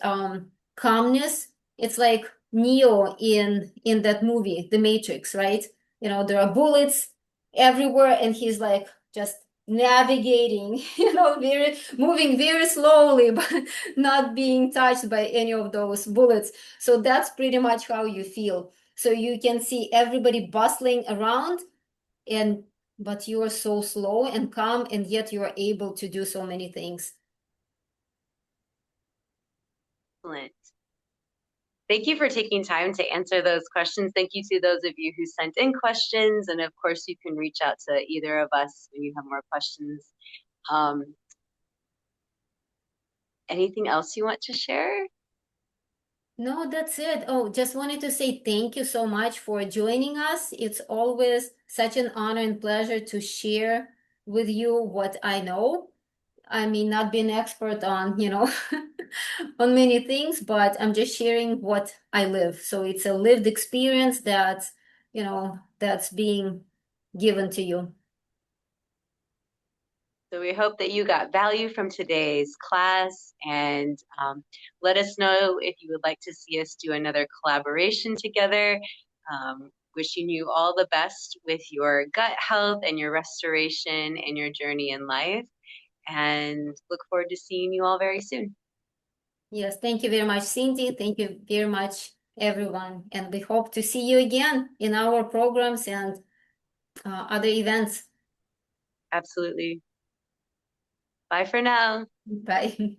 calmness. It's like Neo in that movie The Matrix, right? You know, there are bullets everywhere and he's like just navigating, very moving very slowly but not being touched by any of those bullets. So that's pretty much how you feel. So you can see everybody bustling around, and but you are so slow and calm, and yet you are able to do so many things. Excellent. Thank you for taking time to answer those questions. Thank you to those of you who sent in questions. And of course, you can reach out to either of us when you have more questions. Um, Anything else you want to share? No, that's it. Oh, just wanted to say thank you so much for joining us. It's always such an honor and pleasure to share with you what I know. I may not be an expert on, on many things, but I'm just sharing what I live. So it's a lived experience that's being given to you. So we hope that you got value from today's class, and let us know if you would like to see us do another collaboration together. Wishing you all the best with your gut health and your restoration and your journey in life, and look forward to seeing you all very soon. Yes, thank you very much, Cindy. Thank you very much, everyone. And we hope to see you again in our programs and other events. Absolutely. Bye for now. Bye.